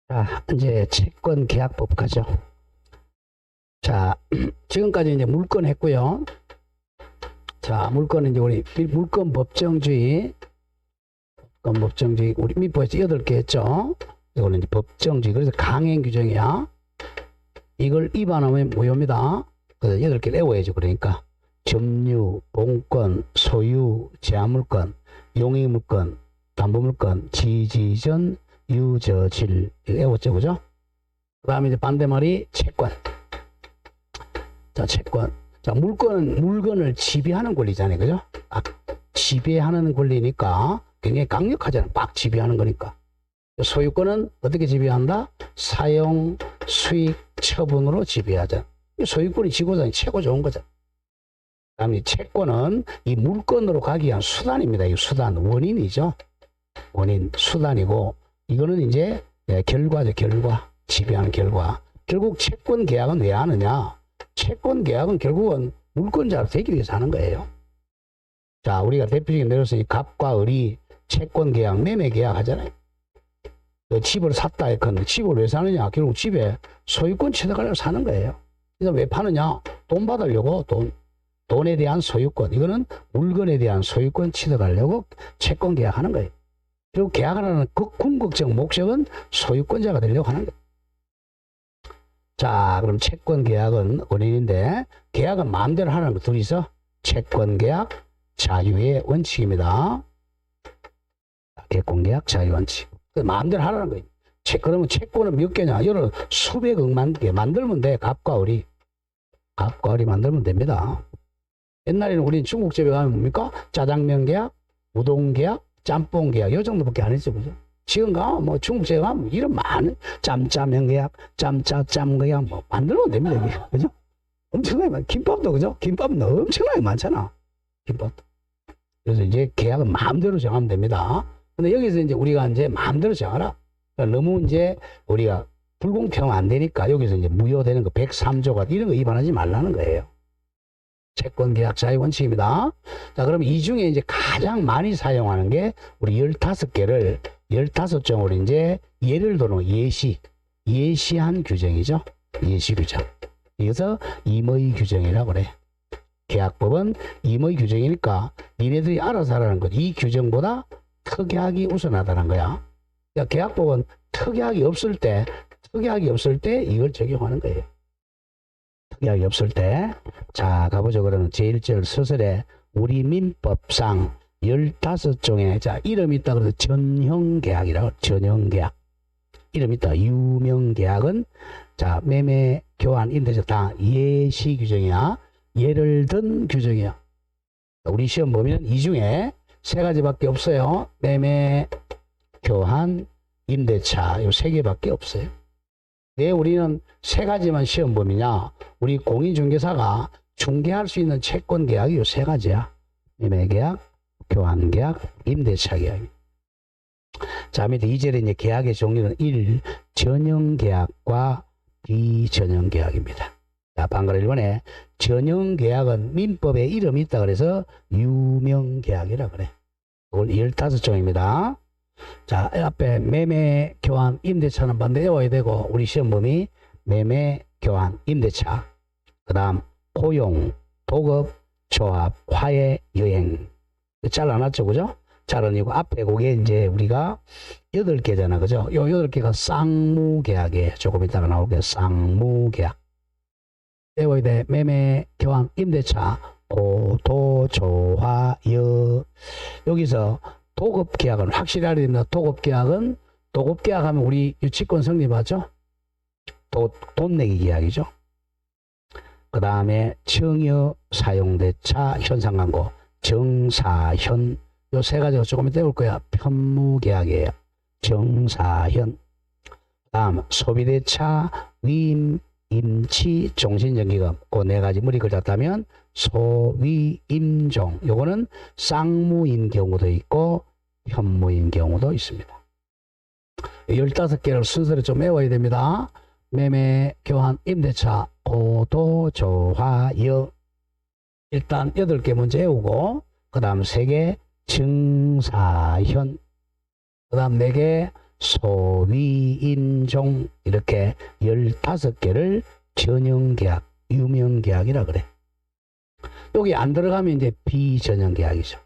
자, 이제 채권 계약법 가죠. 자, 지금까지 이제 물건 했고요. 자, 물건은 이제 우리 물건 법정주의, 우리 민법에서 8개 했죠. 이거는 이제 법정주의. 그래서 강행 규정이야. 이걸 위반하면 무효입니다. 그래서 8개 외워야죠. 그러니까 점유, 본권, 소유, 제한물권, 용익물권, 담보물권, 지지전, 유저질. 이거 외웠죠, 그죠? 그 다음에 이제 반대말이 채권. 자, 채권. 자, 물건을 지배하는 권리잖아요, 그죠? 지배하는 권리니까 굉장히 강력하잖아요. 빡 지배하는 거니까. 소유권은 어떻게 지배한다? 사용, 수익, 처분으로 지배하잖아. 소유권이 지고자니 최고 좋은 거잖아. 그 다음에 채권은 이 물건으로 가기 위한 수단입니다. 이 수단, 원인이죠. 원인, 수단이고, 이거는 이제 결과죠, 결과. 지배하는 결과. 결국 채권 계약은 왜 하느냐? 채권 계약은 결국은 물권자로 되기 위해서 하는 거예요. 자, 우리가 대표적인 내려서 이 갑과 을이 채권 계약, 매매 계약 하잖아요. 집을 샀다 했거든. 집을 왜 사느냐? 결국 집에 소유권 취득하려고 사는 거예요. 그래서 왜 파느냐? 돈 받으려고, 돈에 대한 소유권. 이거는 물건에 대한 소유권 취득하려고 채권 계약하는 거예요. 그리고 계약하는 궁극적 목적은 소유권자가 되려고 하는 거예요. 자, 그럼 채권 계약은 원인인데, 계약은 마음대로 하는 거 둘이서 채권 계약 자유의 원칙입니다. 채권 계약 자유 원칙. 마음대로 하라는 거예요. 그러면 채권은 몇 개냐? 여러 수백억만 개 만들면 돼. 갑과 을이. 갑과 을이 만들면 됩니다. 옛날에는 우리는 중국집에 가면 뭡니까? 짜장면 계약, 우동 계약, 짬뽕 계약, 요 정도밖에 안 했죠, 그죠? 지금 가면 뭐 중국집에 가면 이런 많은 짬짜면 계약, 짬짜짬 계약 뭐 만들면 됩니다, 이게. 그죠? 엄청나게 많아. 김밥도, 그죠? 김밥은 엄청나게 많잖아. 김밥도. 그래서 이제 계약은 마음대로 정하면 됩니다. 근데 여기서 이제 우리가 이제 마음대로 정하라. 그러니까 너무 이제 우리가 불공평하면 안 되니까 여기서 이제 무효되는 거 103조가 이런 거 위반하지 말라는 거예요. 채권 계약 자유 원칙입니다. 자, 그럼 이 중에 이제 가장 많이 사용하는 게 우리 15개를 15종으로 이제 예를 들어 예시한 규정이죠. 예시 규정. 그래서 임의 규정이라고 그래. 계약법은 임의 규정이니까 니네들이 알아서 하라는 거지. 이 규정보다 특약이 우선하다는 거야. 그러니까 계약법은 특약이 없을 때 이걸 적용하는 거예요. 특약이 없을 때. 자, 가보죠. 그러면 제1절 서술에 우리 민법상 15종의, 자, 이름이 있다 그래서 전형계약이라고, 전형계약. 이름이 있다. 유명계약은, 자, 매매, 교환, 임대차 다 예시 규정이야. 예를 든 규정이야. 우리 시험 보면 이 중에 3가지밖에 없어요. 매매, 교환, 임대차. 이 3개밖에 없어요. 왜 우리는 3가지만 시험 범위냐? 우리 공인중개사가 중개할 수 있는 채권 계약이 이 3가지야. 매매 계약, 교환 계약, 임대차 계약. 자, 밑에 2절에 이제 계약의 종류는 1. 전형 계약과 비전형 계약입니다. 자, 방금 1번에 전형 계약은 민법에 이름이 있다 그래서 유명 계약이라 그래. 이걸 15종입니다. 자, 앞에 매매, 교환, 임대차는 반대 외워야 되고, 우리 시험 범위 매매, 교환, 임대차. 그 다음 포용, 도급, 조합, 화해, 여행. 잘라놨죠, 그죠? 잘라내고 앞에 그게 이제 우리가 8개잖아, 그죠? 요 8개가 쌍무계약이에요. 조금 이따가 나올게요. 쌍무계약. 외워야 돼. 매매, 교환, 임대차, 도, 조, 화, 여. 여기서 도급계약은 확실히 알아야 됩니다. 도급계약은, 도급계약하면 우리 유치권 성립하죠? 돈 내기 계약이죠. 그 다음에 청여, 사용대차, 현상광고, 정사현. 요 3가지가 조금 이따 올 거야. 편무계약이에요. 정사현. 그 다음 소비대차, 위임, 임치, 종신정기금. 그 4가지 무리 걸렸다면 소위임종. 요거는 쌍무인 경우도 있고 현무인 경우도 있습니다. 15개를 순서를 좀 외워야 됩니다. 매매, 교환, 임대차, 고도, 조화, 여. 일단 8개 문제 외우고 그 다음 3개 정사현, 그 다음 4개 소위임종. 총 이렇게 15개를 전형계약, 유명계약이라 그래. 여기 안 들어가면 이제 비전형계약이죠.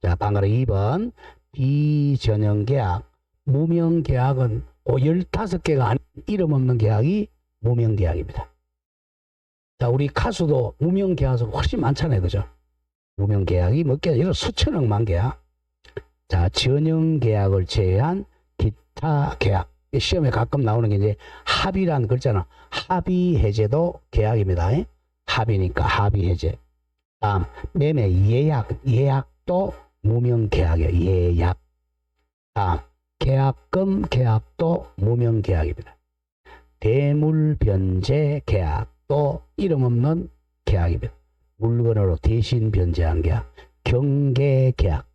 자, 방금 2번 비전형계약, 무명계약은 15개가 아닌 이름 없는 계약이 무명계약입니다. 자, 우리 가수도 무명계약이 훨씬 많잖아요. 그죠? 무명계약이 몇 개, 이거 수천억만 계약. 자, 전형계약을 제외한 기타 계약. 시험에 가끔 나오는 게 이제 합의란 글자나 합의해제도 계약입니다. 합의니까 합의해제. 다음 매매 예약도 무명계약이에요. 예약. 다음 계약금 계약도 무명계약입니다. 대물변제 계약도 이름 없는 계약입니다. 물건으로 대신 변제한 계약. 경계계약,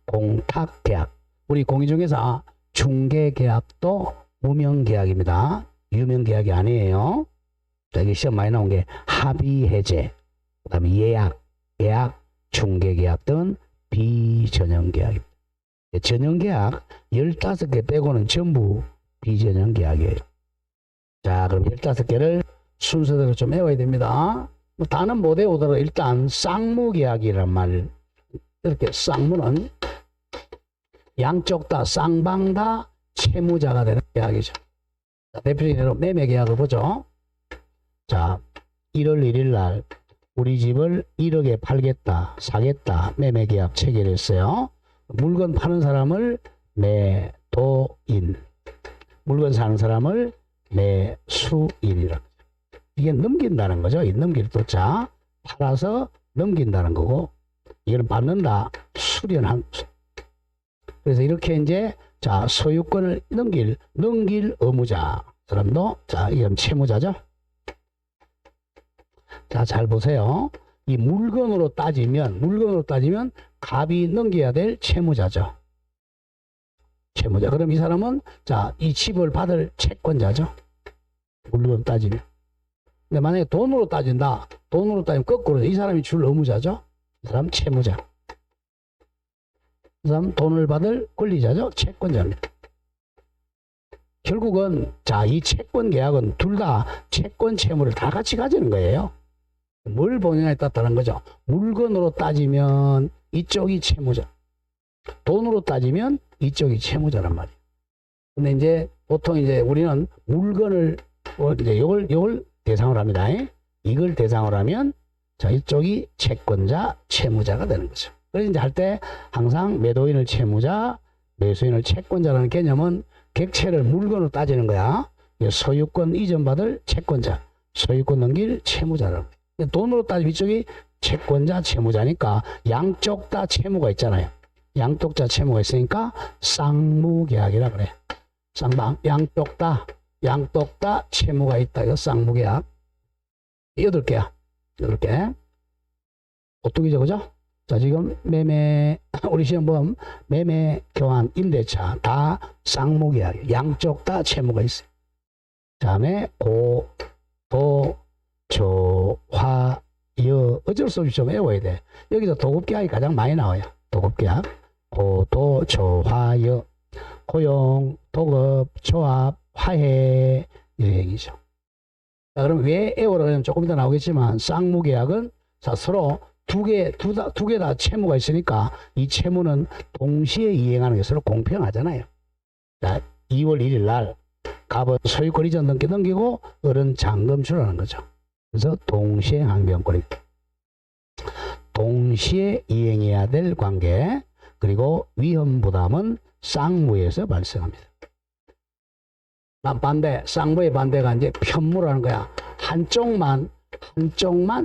공탁계약. 우리 공인중개사 중개계약도 무명계약입니다. 유명계약이 아니에요. 자, 여기 시험 많이 나온 게 합의해제, 그 다음에 예약, 중개계약 등 비전형계약입니다. 전형계약 15개 빼고는 전부 비전형계약이에요. 자, 그럼 15개를 순서대로 좀 외워야 됩니다. 뭐 다는 못 외우더라도 일단 쌍무계약이란 말, 이렇게 쌍무는 양쪽 다 쌍방 다 채무자가 되는 계약이죠. 자, 대표적으로 매매계약을 보죠. 자, 1월 1일 날 우리 집을 1억에 팔겠다, 사겠다 매매계약 체결했어요. 물건 파는 사람을 매도인, 물건 사는 사람을 매수인이라. 이게 넘긴다는 거죠. 이 넘길 도자, 팔아서 넘긴다는 거고, 이걸 받는다, 수련한. 그래서 이렇게 이제 자, 소유권을 넘길 의무자 사람도, 자, 이건 채무자죠. 자, 잘 보세요. 이 물건으로 따지면 갑이 넘겨야 될 채무자죠. 채무자. 그럼 이 사람은 자, 이 집을 받을 채권자죠. 물건 따지면. 근데 만약에 돈으로 따지면 거꾸로 이 사람이 줄 의무자죠. 이 사람 채무자. 이 사람 돈을 받을 권리자죠. 채권자입니다. 결국은 자, 이 채권 계약은 둘 다 채권 채무를 다 같이 가지는 거예요. 뭘 보느냐에 따라다른 거죠. 물건으로 따지면 이쪽이 채무자, 돈으로 따지면 이쪽이 채무자란 말이에요. 근데 이제 보통 이제 우리는 물건을 이제 요걸 대상으로 합니다. 이걸 대상으로 하면 자, 이쪽이 채권자, 채무자가 되는 거죠. 그래서 이제 할 때 항상 매도인을 채무자, 매수인을 채권자라는 개념은 객체를 물건으로 따지는 거야. 소유권 이전받을 채권자, 소유권 넘길 채무자라는 거야. 돈으로 따지면 이쪽이 채권자, 채무자니까 양쪽 다 채무가 있잖아요. 양쪽 다 채무가 있으니까 쌍무계약이라 그래. 쌍방, 양쪽 다 채무가 있다. 이거 쌍무계약. 8개야. 8개. 오뚜기죠, 그죠? 자, 지금 매매, 우리 시험 보면 매매, 교환, 임대차 다 쌍무계약. 양쪽 다 채무가 있어요. 다음에 고, 도, 조, 화, 여, 어쩔 수 없이 좀 외워야 돼. 여기서 도급계약이 가장 많이 나와요. 도급계약. 고, 도, 조, 화, 여. 고용, 도급, 조합, 화해, 여행이죠. 자, 그럼 왜 외우라 그러면 조금 이따 나오겠지만 쌍무계약은 자, 서로 두 개 다 채무가 있으니까 이 채무는 동시에 이행하는 게 서로 공평하잖아요. 자, 2월 1일 날 갑은 소유권 이전 넘기고 을은 잔금 주라는 거죠. 그래서 동시에 항변권입니다. 동시에 이행해야 될 관계, 그리고 위험 부담은 쌍무에서 발생합니다. 반대, 쌍무의 반대가 이제 편무라는 거야. 한쪽만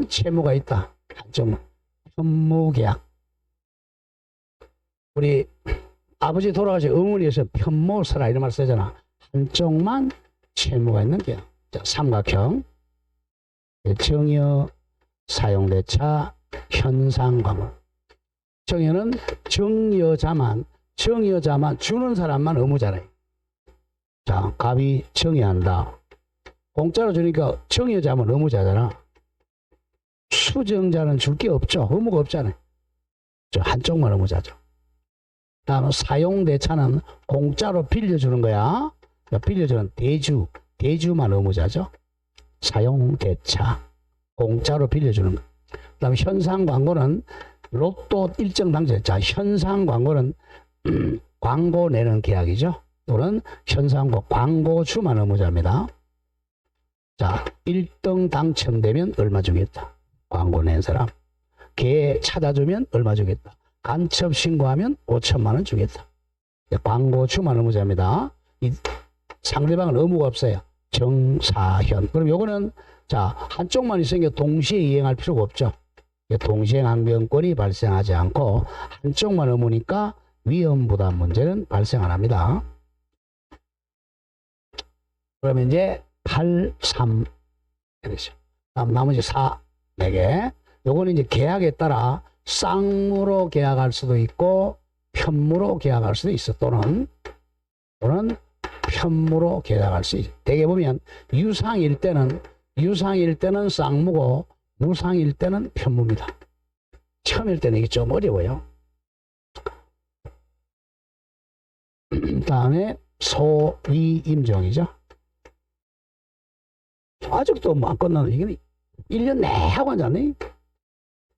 채무가 있다. 한쪽만. 편무계약. 우리 아버지 돌아가신 어머니에서 편모서라 이런 말 쓰잖아. 한쪽만 채무가 있는 계약. 자, 삼각형. 정여, 사용대차, 현상과물. 정여는 정여자만 주는 사람만 의무잖아요. 자, 갑이 정여한다. 공짜로 주니까 정여자면 의무자잖아. 수정자는 줄 게 없죠. 의무가 없잖아요. 저 한쪽만 의무자죠. 다음 사용대차는 공짜로 빌려주는 거야. 빌려주는 대주만 의무자죠. 사용대차, 공짜로 빌려주는 거. 그 다음에 현상 광고는 로또 일정 당첨. 자, 현상 광고는 광고 내는 계약이죠. 또는 현상 광고주만 의무자입니다. 자, 1등 당첨되면 얼마 주겠다. 광고 낸 사람. 개 찾아주면 얼마 주겠다. 간첩 신고하면 5천만 원 주겠다. 광고주만 의무자입니다. 이 상대방은 의무가 없어요. 정사현. 그럼 요거는 자, 한쪽만 있으니까 동시에 이행할 필요가 없죠. 동시행항변권이 발생하지 않고 한쪽만 의무니까 위험부담 문제는 발생 안 합니다. 그러면 이제 8, 3 이렇죠. 나머지 4, 4개. 요거는 이제 계약에 따라 쌍무로 계약할 수도 있고 편무로 계약할 수도 있어. 또는 편무로 계약할 수 있어. 대개 보면 유상일 때는 쌍무고 무상일 때는 편무입니다. 처음일 때는 이게 좀 어려워요. 다음에 소위임종이죠. 아직도 뭐 안 끝나는 이게 1년 내 하고 앉았네.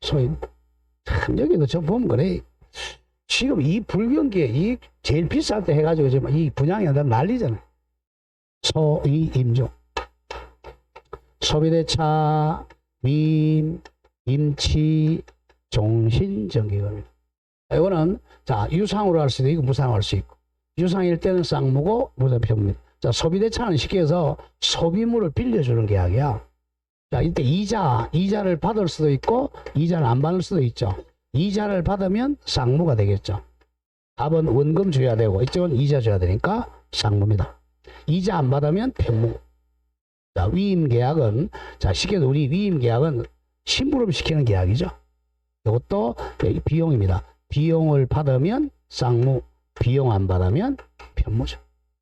소위 참 여기도 저 보면 그래. 지금 이 불경기에 이 제일 비쌀 때 해가지고 지금 이 분양이 난리잖아요. 소위임종. 소비대차, 위임, 임치, 종신정기금입니다. 이거는 자 유상으로 할 수도 있고 무상으로 할 수 있고. 유상일 때는 쌍무고 무상 편무입니다. 자, 소비대차는 쉽게 해서 소비물을 빌려주는 계약이야. 자, 이때 이자를 받을 수도 있고 이자를 안 받을 수도 있죠. 이자를 받으면 쌍무가 되겠죠. 답은 원금 줘야 되고 이쪽은 이자 줘야 되니까 쌍무입니다. 이자 안 받으면 편무. 자, 위임계약은 자 쉽게 우리 위임계약은 심부름 시키는 계약이죠. 이것도 비용입니다. 비용을 받으면 쌍무, 비용 안 받으면 편무죠.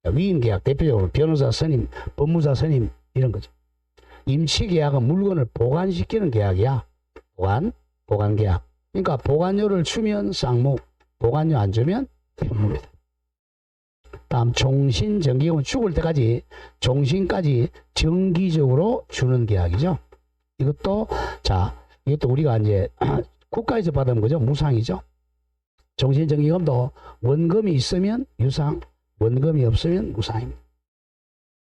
위임계약 대표적으로 변호사 선임, 법무사 선임 이런 거죠. 임치계약은 물건을 보관시키는 계약이야. 보관계약. 그러니까 보관료를 주면 쌍무, 보관료 안 주면 편무입니다. 다음 종신정기금은 죽을 때까지 종신까지 정기적으로 주는 계약이죠. 이것도 우리가 이제 국가에서 받은 거죠. 무상이죠. 종신정기금도 원금이 있으면 유상, 원금이 없으면 무상입니다.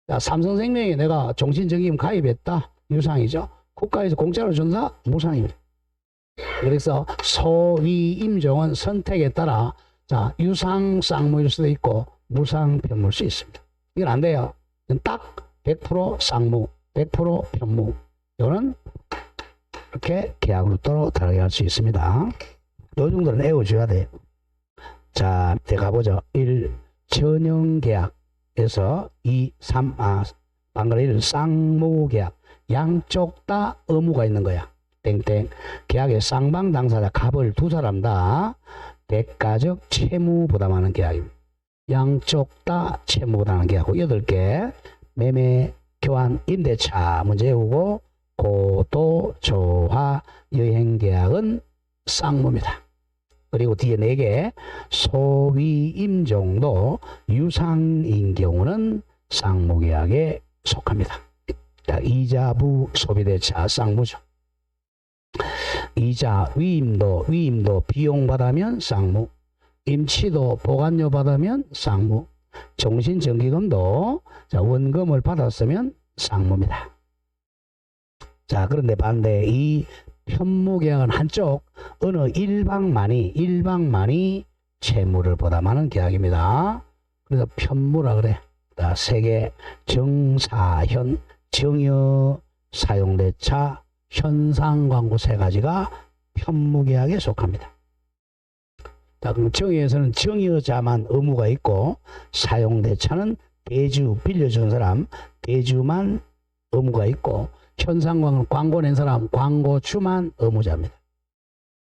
자, 삼성생명에 내가 종신정기금 가입했다. 유상이죠. 국가에서 공짜로 준다. 무상입니다. 그래서 소위임종은 선택에 따라 자 유상 쌍무일 수도 있고 무상 편무일 수 있습니다. 이건 안 돼요. 이건 딱 100% 쌍무, 100% 편무. 이거는 이렇게 계약으로 따로 다르게 할 수 있습니다. 요 정도는 외워줘야 돼요. 자, 밑에 가보죠. 1. 전형계약에서 2, 3, 방금 1. 쌍무계약. 양쪽 다 의무가 있는 거야. 땡땡. 계약의 쌍방 당사자 갑을 두 사람 다 대가적 채무 부담하는 계약입니다. 양쪽 다 채무 부담하는 계약이고 8개. 매매, 교환, 임대차 문제 외우고 고도, 조화, 여행계약은 쌍무입니다. 그리고 뒤에 4개. 소위임종도 유상인 경우는 쌍무계약에 속합니다. 이자부, 소비대차, 쌍무죠. 이자, 위임도 비용 받으면 쌍무, 임치도 보관료 받으면 쌍무, 종신정기금도 원금을 받았으면 쌍무입니다. 자, 그런데 반대 이 편무계약은 한쪽 어느 일방만이 채무를 부담하는 계약입니다. 그래서 편무라 그래. 자, 3개. 정사현, 정여, 사용대차, 현상광고 3가지가 편무계약에 속합니다. 자, 그럼 정의에서는 정의자만 의무가 있고 사용대차는 대주, 빌려준 사람 대주만 의무가 있고 현상광고는 광고 낸 사람 광고주만 의무자입니다.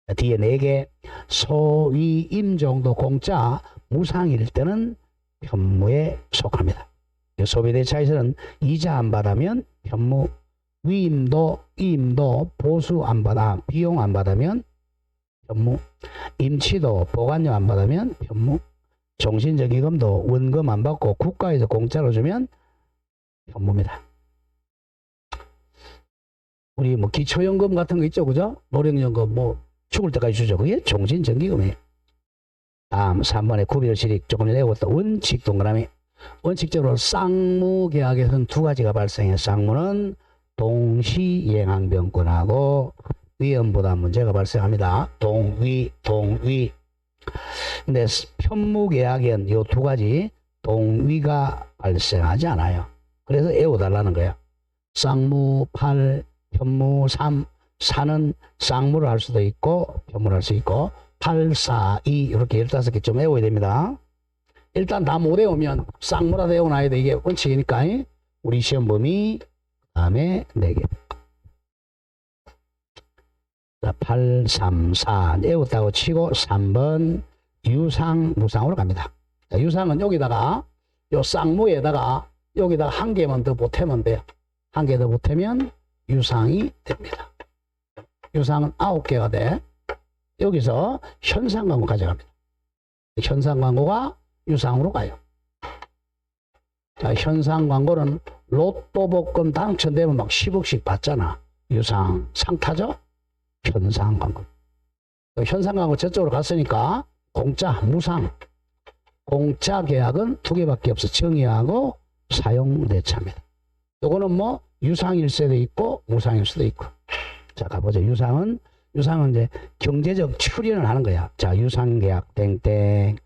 자, 뒤에 4개. 소위임종도 공짜, 무상일 때는 편무에 속합니다. 소비대차에서는 이자 안 받으면 편무, 위임도 보수 안 받아 비용 안 받으면 편무, 임치도 보관료 안 받으면 편무, 종신정기금도 원금 안 받고 국가에서 공짜로 주면 현무입니다. 우리 뭐 기초연금 같은 거 있죠, 그죠? 노령연금 뭐 죽을 때까지 주죠. 그게 종신정기금이에요. 다음 3번에 구별 실익 조금 전에 외웠다. 원칙 동그라미. 원칙적으로 쌍무계약에서는 두 가지가 발생해요. 쌍무는 동시행항변권하고 위험부담 문제가 발생합니다. 동위. 근데 편무계약엔 이 두 가지 동위가 발생하지 않아요. 그래서 외워달라는 거예요. 쌍무 8, 편무 3, 4는 쌍무를 할 수도 있고 편무를 할 수 있고 8, 4, 2 이렇게 15개 좀 외워야 됩니다. 일단 다 못 외우면 쌍무라도 외워놔야 돼. 이게 원칙이니까. 우리 시험 범위 다음에 4개. 자, 8, 3, 4 외웠다고 치고 3번 유상, 무상으로 갑니다. 자, 유상은 여기다가 요 쌍무에다가 여기다가 한 개만 더 보태면 돼요. 한 개 더 보태면 유상이 됩니다. 유상은 9개가 돼. 여기서 현상광고 가져갑니다. 현상광고가 유상으로 가요. 자, 현상광고는 로또 복권 당첨되면 막 10억씩 받잖아. 유상 상타죠? 현상광고. 현상광고 저쪽으로 갔으니까 공짜, 무상. 공짜 계약은 두 개밖에 없어. 정의하고 사용대차입니다. 요거는 뭐 유상일 수도 있고 무상일 수도 있고. 자, 가보죠. 유상은 이제 경제적 출연을 하는 거야. 자, 유상계약 땡땡.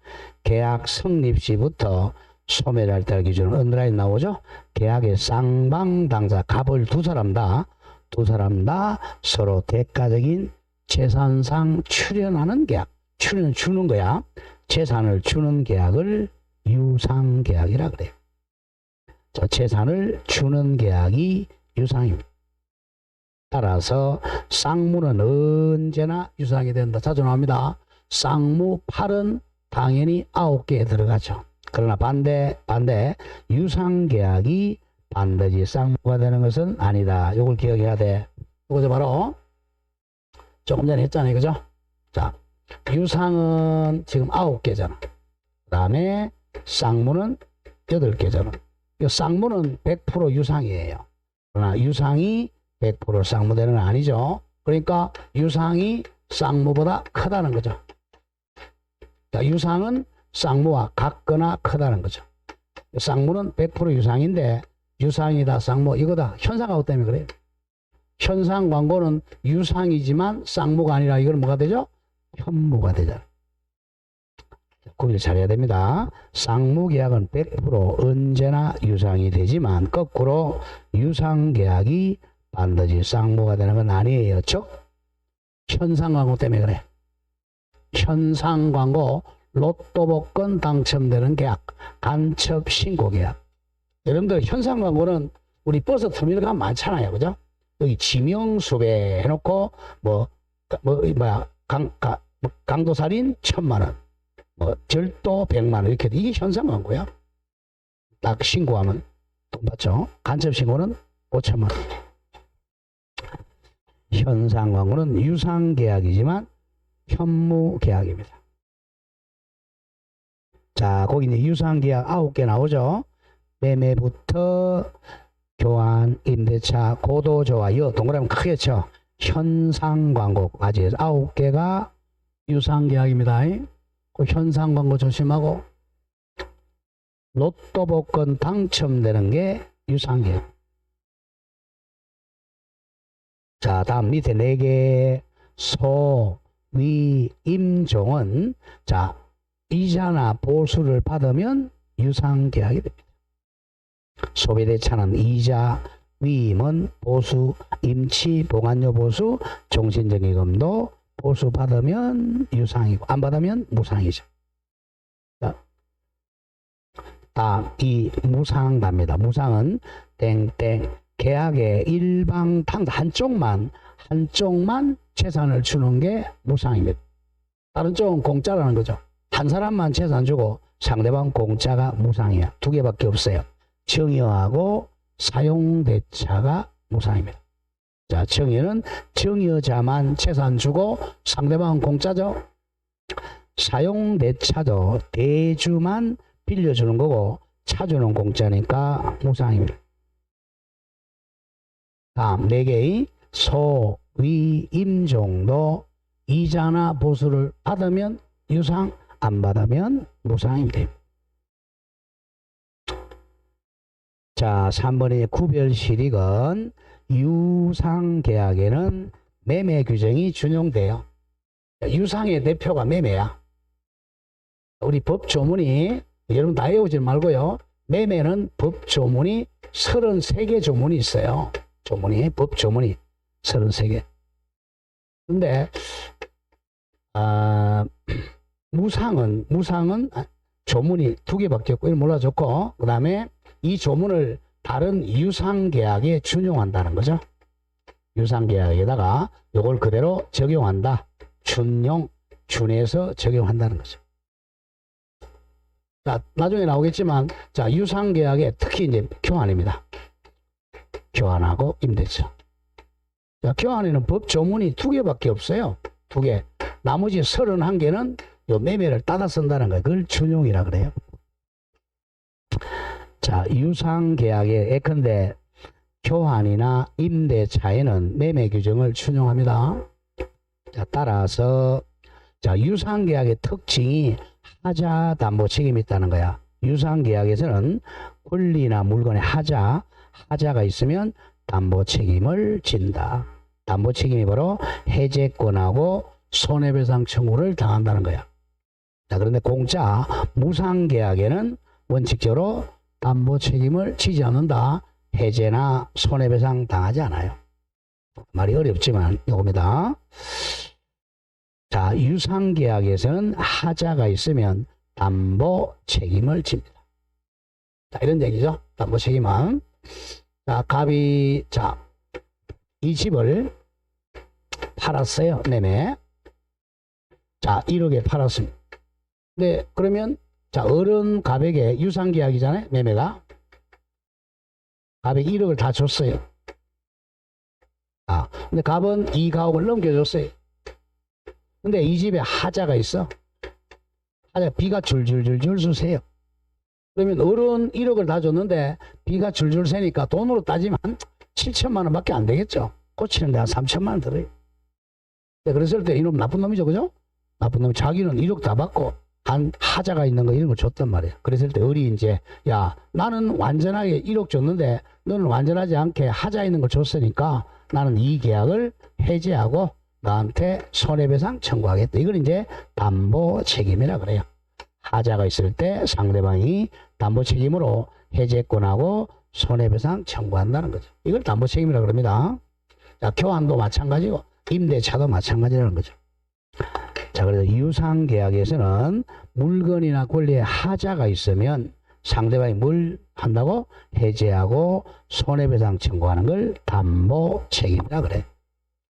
계약 성립 시부터 소멸할 때 기준으로 언더라인 나오죠. 계약의 쌍방당사 갑을 두 사람 다 서로 대가적인 재산상 출연하는 계약. 출연 주는 거야. 재산을 주는 계약을 유상계약이라 그래요. 자, 재산을 주는 계약이 유상입니다. 따라서 쌍무는 언제나 유상이 된다. 자주 나옵니다. 쌍무 8은 당연히 9개에 들어가죠. 그러나 반대 유상계약이 반드시 쌍무가 되는 것은 아니다. 이걸 기억해야 돼. 이거 바로 조금 전에 했잖아요. 그죠? 자, 유상은 지금 9개잖아. 그 다음에 쌍무는 8개잖아. 이 쌍무는 100% 유상이에요. 그러나 유상이 100% 쌍무되는 건 아니죠. 그러니까 유상이 쌍무보다 크다는 거죠. 자, 유상은 쌍무와 같거나 크다는 거죠. 쌍무는 100% 유상인데 유상이다 쌍무 이거다. 현상광고 때문에 그래요. 현상광고는 유상이지만 쌍무가 아니라 이건 뭐가 되죠? 현무가 되잖아요. 구별 잘해야 됩니다. 쌍무계약은 100% 언제나 유상이 되지만 거꾸로 유상계약이 반드시 쌍무가 되는 건 아니에요. 즉 현상광고 때문에 그래. 현상광고 로또 복권 당첨되는 계약, 간첩 신고 계약. 여러분들 현상광고는 우리 버스 터미널 가면 많잖아요. 그죠? 여기 지명수배 해놓고 강도살인 1000만원, 절도 100만원 이렇게 이게 현상광고야. 딱 신고하면 돈 받죠. 간첩 신고는 5천만원. 현상광고는 유상계약이지만 현무계약입니다. 자, 거기 이제 유상계약 9개 나오죠. 매매부터 교환, 임대차, 고도조화, 동그라미 크게 쳐. 현상광고까지 해서 9개가 유상계약입니다. 그 현상광고 조심하고 로또 복권 당첨되는 게 유상계약. 자, 다음 밑에 4개 소, 위, 임종은 자 이자나 보수를 받으면 유상계약이 됩니다. 소비대차는 이자, 위임은 보수, 임치, 보관료 보수, 종신정기금도 보수 받으면 유상이고 안 받으면 무상이죠. 자, 다음 이 무상 갑니다. 무상은 땡땡 계약의 일방탕 한쪽만 재산을 주는 게 무상입니다. 다른 쪽은 공짜라는 거죠. 한 사람만 재산 주고 상대방 공짜가 무상이야. 2개밖에 없어요. 정여하고 사용대차가 무상입니다. 자, 정여는 정여자만 재산 주고 상대방은 공짜죠. 사용대차도 대주만 빌려주는 거고 차주는 공짜니까 무상입니다. 다음 4개의 소, 위, 임 정도 이자나 보수를 받으면 유상, 안 받으면 무상입니다. 자, 3번의 구별실익은 유상계약에는 매매 규정이 준용돼요. 유상의 대표가 매매야. 우리 법조문이 여러분 다 외우지 말고요. 매매는 법조문이 33개 조문이 있어요. 조문이 법조문이 33개. 근데 무상은 조문이 2개밖에 없고 이걸 몰라줬고 그 다음에 이 조문을 다른 유상계약에 준용한다는 거죠. 유상계약에다가 이걸 그대로 적용한다. 준해서 적용한다는 거죠. 자, 나중에 나오겠지만, 자, 유상계약에 특히 이제 교환입니다. 교환하고 임대차. 자, 교환에는 법조문이 2개밖에 없어요. 2개. 나머지 31개는 요 매매를 따라 쓴다는 거예요. 그걸 준용이라 그래요. 자, 유상계약에 예컨대 교환이나 임대차에는 매매 규정을 준용합니다. 자, 따라서 자, 유상계약의 특징이 하자 담보 책임이 있다는 거야. 유상계약에서는 권리나 물건의 하자가 있으면 담보 책임을 진다. 담보 책임이 바로 해제권하고 손해배상 청구를 당한다는 거야. 자, 그런데 공짜 무상계약에는 원칙적으로 담보 책임을 지지 않는다. 해제나 손해배상 당하지 않아요. 말이 어렵지만 이겁니다. 자, 유상계약에서는 하자가 있으면 담보 책임을 집니다. 자, 이런 얘기죠. 담보 책임은. 자, 갑이, 자, 이 집을 팔았어요. 매매. 자, 1억에 팔았습니다. 네, 그러면, 자, 어른 갑에게 유상계약이잖아요. 매매가. 갑에 1억을 다 줬어요. 아, 근데 갑은 이 가옥을 넘겨줬어요. 근데 이 집에 하자가 있어. 하자, 비가 줄줄줄줄 쑤세요. 그러면 어른 1억을 다 줬는데 비가 줄줄 새니까 돈으로 따지면 7천만 원밖에 안 되겠죠. 고치는데 한 3천만 원 들어요. 그랬을 때 이놈 나쁜 놈이죠, 그죠? 나쁜 놈이 자기는 1억 다 받고 한 하자가 있는 거 이런 걸 줬단 말이야. 그랬을 때 을이 이제 야, 나는 완전하게 1억 줬는데 너는 완전하지 않게 하자 있는 걸 줬으니까 나는 이 계약을 해제하고 나한테 손해배상 청구하겠다. 이걸 이제 담보 책임이라 그래요. 하자가 있을 때 상대방이 담보 책임으로 해제권하고 손해배상 청구한다는 거죠. 이걸 담보 책임이라 그럽니다. 자, 교환도 마찬가지고 임대차도 마찬가지라는 거죠. 자, 그래서 유상계약에서는 물건이나 권리에 하자가 있으면 상대방이 뭘 한다고? 해제하고 손해배상 청구하는 걸 담보 책임이라 그래.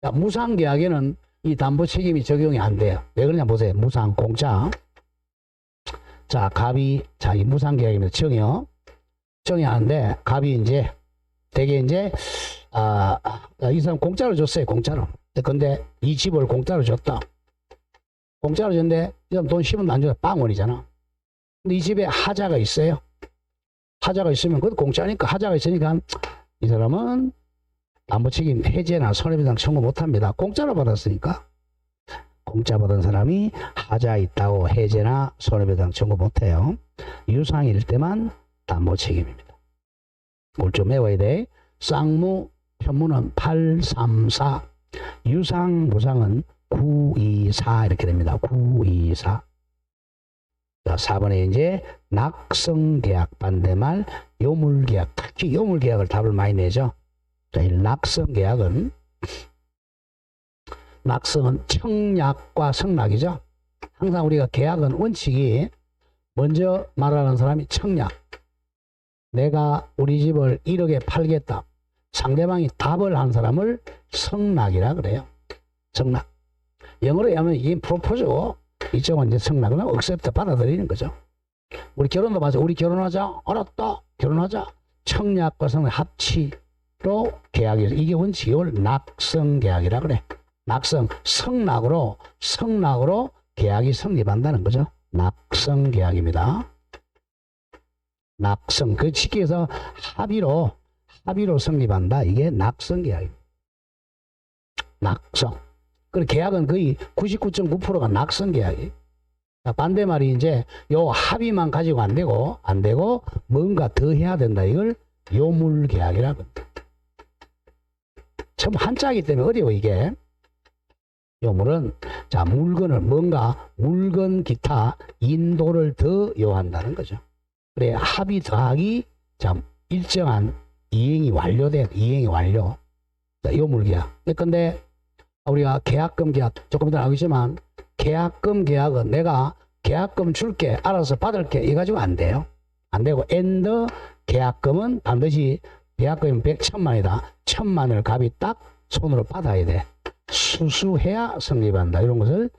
자, 무상계약에는 이 담보 책임이 적용이 안 돼요. 왜 그러냐 보세요. 무상 공짜. 자, 갑이, 자, 이 무상계약이면 정의하는데, 갑이 이제, 되게 이제, 이 사람 공짜로 줬어요, 공짜로. 근데 이 집을 공짜로 줬다. 공짜로 줬는데, 이 사람 돈 10원도 안 줘요. 빵원이잖아. 근데 이 집에 하자가 있어요. 하자가 있으면, 그것도 공짜니까, 하자가 있으니까, 이 사람은 담보 책임 해제나 손해배상 청구 못 합니다. 공짜로 받았으니까. 공짜 받은 사람이 하자 있다고 해제나 손해배상 청구 못해요. 유상일 때만 담보 책임입니다. 뭘 좀 외워야 돼. 쌍무 편무는 834, 유상 무상은 924 이렇게 됩니다. 924. 자, 4번에 이제 낙성계약 반대말 요물계약, 특히 요물계약을 답을 많이 내죠. 자, 이 낙성계약은 낙성은 청약과 성낙이죠. 항상 우리가 계약은 원칙이 먼저 말하는 사람이 청약. 내가 우리 집을 1억에 팔겠다. 상대방이 답을 한 사람을 성낙이라 그래요. 성낙. 영어로 하면 이게 프로포즈고 이쪽은 이제 성낙은 억셉트 받아들이는 거죠. 우리 결혼도 맞아. 우리 결혼하자. 알았다. 결혼하자. 청약과 성낙 합치로 계약이 이게 원칙이 낙성계약이라 그래. 낙성, 성낙으로 계약이 성립한다는 거죠. 낙성 계약입니다. 낙성, 그 쉽게 해서 합의로 성립한다. 이게 낙성 계약입니다. 낙성. 그 계약은 거의 99.9%가 낙성 계약이에요. 반대말이 이제 요 합의만 가지고 안 되고 뭔가 더 해야 된다. 이걸 요물 계약이라고 합니다. 전부 한자이기 때문에 어려워 이게. 요물은 자 물건 기타 인도를 더 요한다는 거죠. 그래 합의 더하기 자 일정한 이행이 완료돼. 이행이 완료. 자, 요물 계약. 근데 우리가 계약금 계약 조금 더 나오겠지만 계약금 계약은 내가 계약금 줄게 알아서 받을게 이 가지고 안 돼요. 안 되고 엔더 계약금은 반드시 계약금이 100,000만이다. 1,000만을 값이 딱 손으로 받아야 돼. 수수해야 성립한다. 이런 것을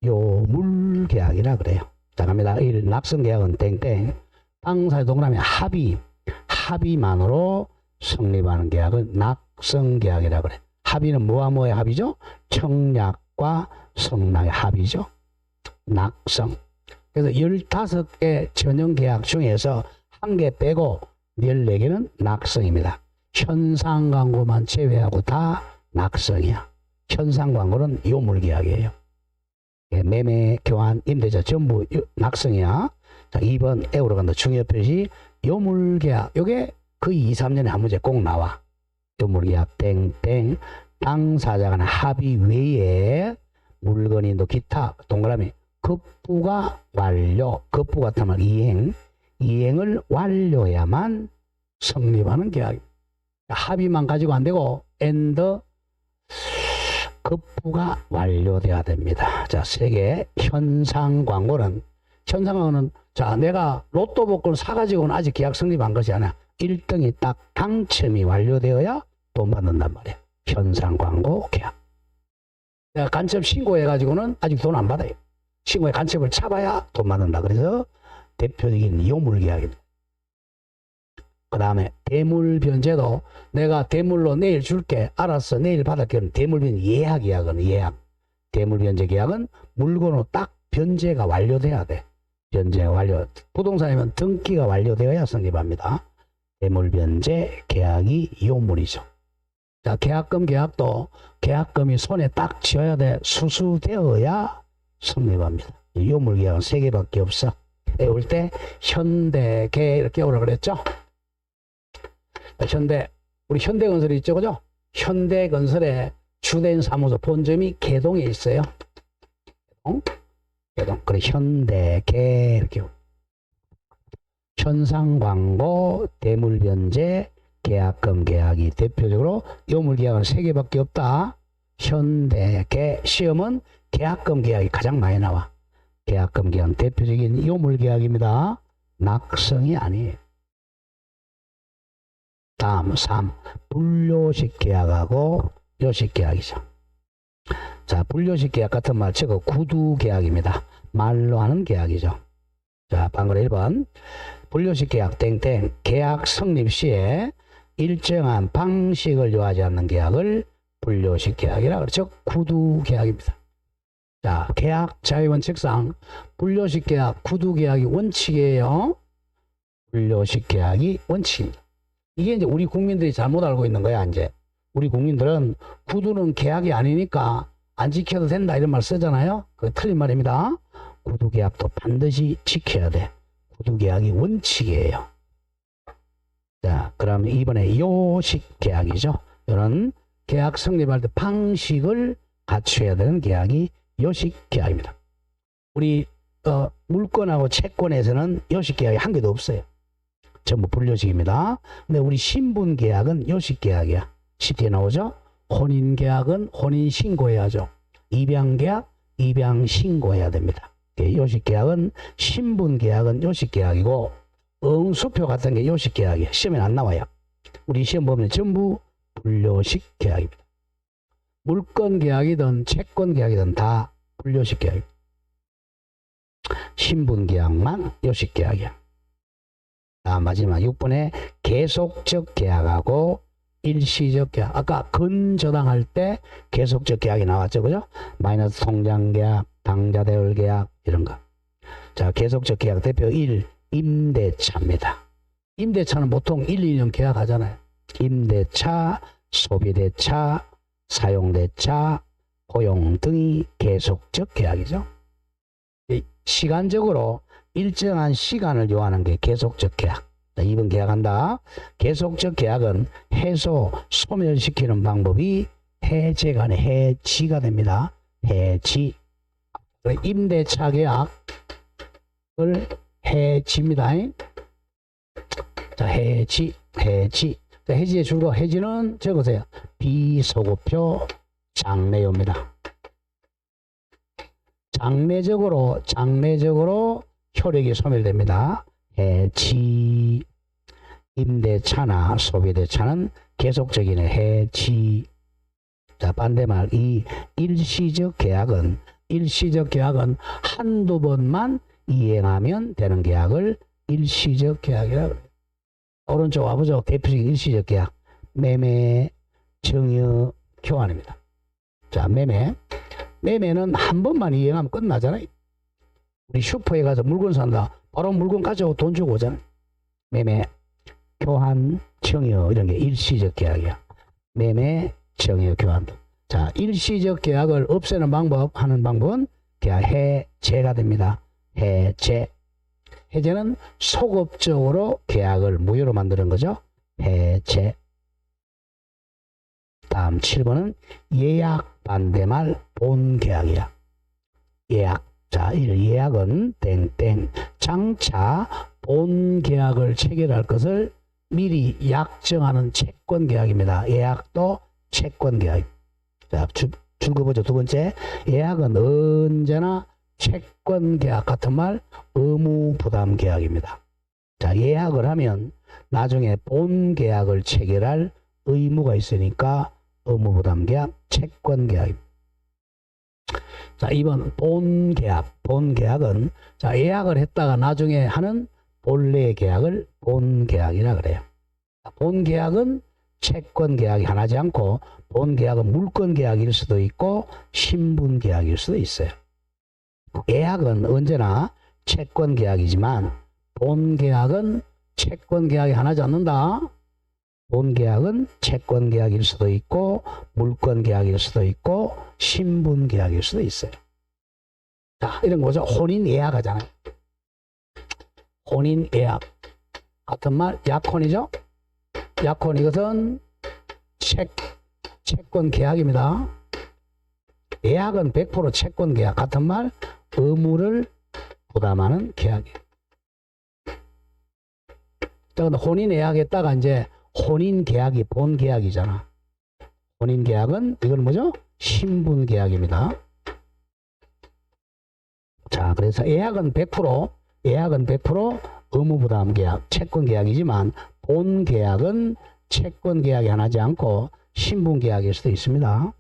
요물 계약이라 그래요. 자 갑니다. 1. 낙성 계약은 땡땡. 당사의 동그라미 합의만으로 성립하는 계약은 낙성 계약이라 그래. 합의는 뭐와 뭐의 합의죠? 청약과 성락의 합의죠. 낙성. 그래서 15개 전형 계약 중에서 1개 빼고 14개는 낙성입니다. 현상 광고만 제외하고 다 낙성이야. 현상 광고는 요물 계약이에요. 매매, 교환, 임대차 전부 낙성이야. 자, 2번 에우로 간다. 중요 표시 요물 계약. 요게 거의 2, 3년에 한 문제 꼭 나와. 요물 계약 땡땡. 당사자 간 합의 외에 물건이 또 기타 동그라미 급부가 완료. 급부 같으면 이행을 완료해야만 성립하는 계약입니다. 합의만 가지고 안 되고 엔더 급부가 완료돼야 됩니다. 자, 3개 현상 광고는 자 내가 로또 복권 사가지고는 아직 계약 성립한 것이 아니야. 1등이 딱 당첨이 완료되어야 돈 받는단 말이야. 현상 광고 계약. 내가 간첩 신고해가지고는 아직 돈 안 받아요. 신고해 간첩을 잡아야 돈 받는다. 그래서 대표적인 요물 계약입니다. 그 다음에 대물 변제도 내가 대물로 내일 줄게 알았어 내일 받을게. 대물 변제 예약 계약은 예약. 대물 변제 계약은 물건으로 딱 변제가 완료돼야 돼. 변제가 완료. 부동산이면 등기가 완료되어야 성립합니다. 대물 변제 계약이 요물이죠. 자, 계약금 계약도 계약금이 손에 딱 쥐어야 돼. 수수되어야 성립합니다. 요물 계약은 3개밖에 없어. 외울 때 현대계 이렇게 오라 그랬죠. 우리 현대건설이 있죠, 그죠? 현대건설의 주된 사무소 본점이 개동에 있어요. 개동. 그래 현대계 이렇게. 현상광고, 대물변제, 계약금 계약이 대표적으로 요물 계약은 3개밖에 없다. 현대계 시험은 계약금 계약이 가장 많이 나와. 계약금 계약은 대표적인 요물 계약입니다. 낙성이 아니에요. 다음 3. 분료식 계약하고 요식 계약이죠. 자, 분료식 계약 같은 말 저거 구두 계약입니다. 말로 하는 계약이죠. 자, 방금 1번 분료식 계약 땡땡. 계약 성립 시에 일정한 방식을 요하지 않는 계약을 분료식 계약이라 그러죠. 구두 계약입니다. 자, 계약 자유원칙상 분료식 계약, 구두 계약이 원칙이에요. 분료식 계약이 원칙입니다. 이게 이제 우리 국민들이 잘못 알고 있는 거야. 이제 우리 국민들은 구두는 계약이 아니니까 안 지켜도 된다 이런 말 쓰잖아요. 그거 틀린 말입니다. 구두 계약도 반드시 지켜야 돼. 구두 계약이 원칙이에요. 자, 그럼 이번에 요식 계약이죠. 이런 계약 성립할 때 방식을 갖춰야 되는 계약이 요식 계약입니다. 우리 물건하고 채권에서는 요식 계약이 한 개도 없어요. 전부 분료식입니다. 근데 우리 신분 계약은 요식 계약이야. 쉽게 나오죠. 혼인 계약은 혼인 신고해야죠. 입양 계약 입양 신고해야 됩니다. 요식 계약은 신분 계약은 요식 계약이고 응수표 같은 게 요식 계약이에요. 시험에 안 나와요. 우리 시험 보면 전부 분료식 계약입니다. 물건 계약이든 채권 계약이든 다 분료식 계약입니다. 신분 계약만 요식 계약이야. 마지막 6번에 계속적 계약하고 일시적 계약. 아까 근저당할 때 계속적 계약이 나왔죠. 그죠? 마이너스 통장 계약, 당좌대울 계약 이런 거. 자, 계속적 계약 대표 1. 임대차입니다. 임대차는 보통 1, 2년 계약하잖아요. 임대차, 소비대차, 사용대차, 고용 등이 계속적 계약이죠. 시간적으로 일정한 시간을 요하는 게 계속적 계약. 자, 2번 계약한다. 계속적 계약은 해소, 소멸시키는 방법이 해제가 아니라 해지가 됩니다. 해지. 임대차 계약을 해지입니다. 자, 해지. 자, 해지의 줄거 해지는 적으세요. 비소급표 장래요입니다. 장래적으로 효력이 소멸됩니다. 해지. 임대차나 소비대차는 계속적인 해지. 자, 반대말 이 일시적 계약은 한두 번만 이행하면 되는 계약을 일시적 계약이라고 해요. 오른쪽 와보죠. 대표적인 일시적 계약. 매매, 증여, 교환입니다. 자, 매매는 한 번만 이행하면 끝나잖아요. 우리 슈퍼에 가서 물건 산다. 바로 물건 가져오고 돈 주고 오잖아요. 매매, 교환, 증여 이런 게 일시적 계약이야. 매매, 증여, 교환. 자, 일시적 계약을 없애는 하는 방법은 계약 해제가 됩니다. 해제는 소급적으로 계약을 무효로 만드는 거죠. 해제. 다음 7번은 예약 반대말 본계약이야. 예약. 자, 예약은 땡땡. 장차 본계약을 체결할 것을 미리 약정하는 채권계약입니다. 예약도 채권계약. 자, 줄거 보죠. 두 번째. 예약은 언제나 채권계약 같은 말 의무부담계약입니다. 자, 예약을 하면 나중에 본계약을 체결할 의무가 있으니까 의무부담계약, 채권계약입니다. 자, 2번 본계약은 자, 예약을 했다가 나중에 하는 본래 계약을 본계약이라 그래요. 본계약은 채권계약이 하나지 않고 본계약은 물권계약일 수도 있고 신분계약일 수도 있어요. 예약은 언제나 채권계약이지만 본계약은 채권계약이 하나지 않는다. 본계약은 채권계약일 수도 있고 물권계약일 수도 있고 신분계약일 수도 있어요. 자, 이런 거죠. 혼인예약 하잖아요. 혼인예약 같은 말 약혼이죠. 약혼 이것은 채권계약입니다. 예약은 100% 채권계약 같은 말 의무를 부담하는 계약이에요. 근데 혼인예약했다가 이제 혼인계약이 본계약이잖아. 혼인계약은 이건 뭐죠? 신분계약입니다. 자, 그래서 예약은 100% 의무부담계약, 채권계약이지만 본계약은 채권계약이 하나지 않고 신분계약일 수도 있습니다.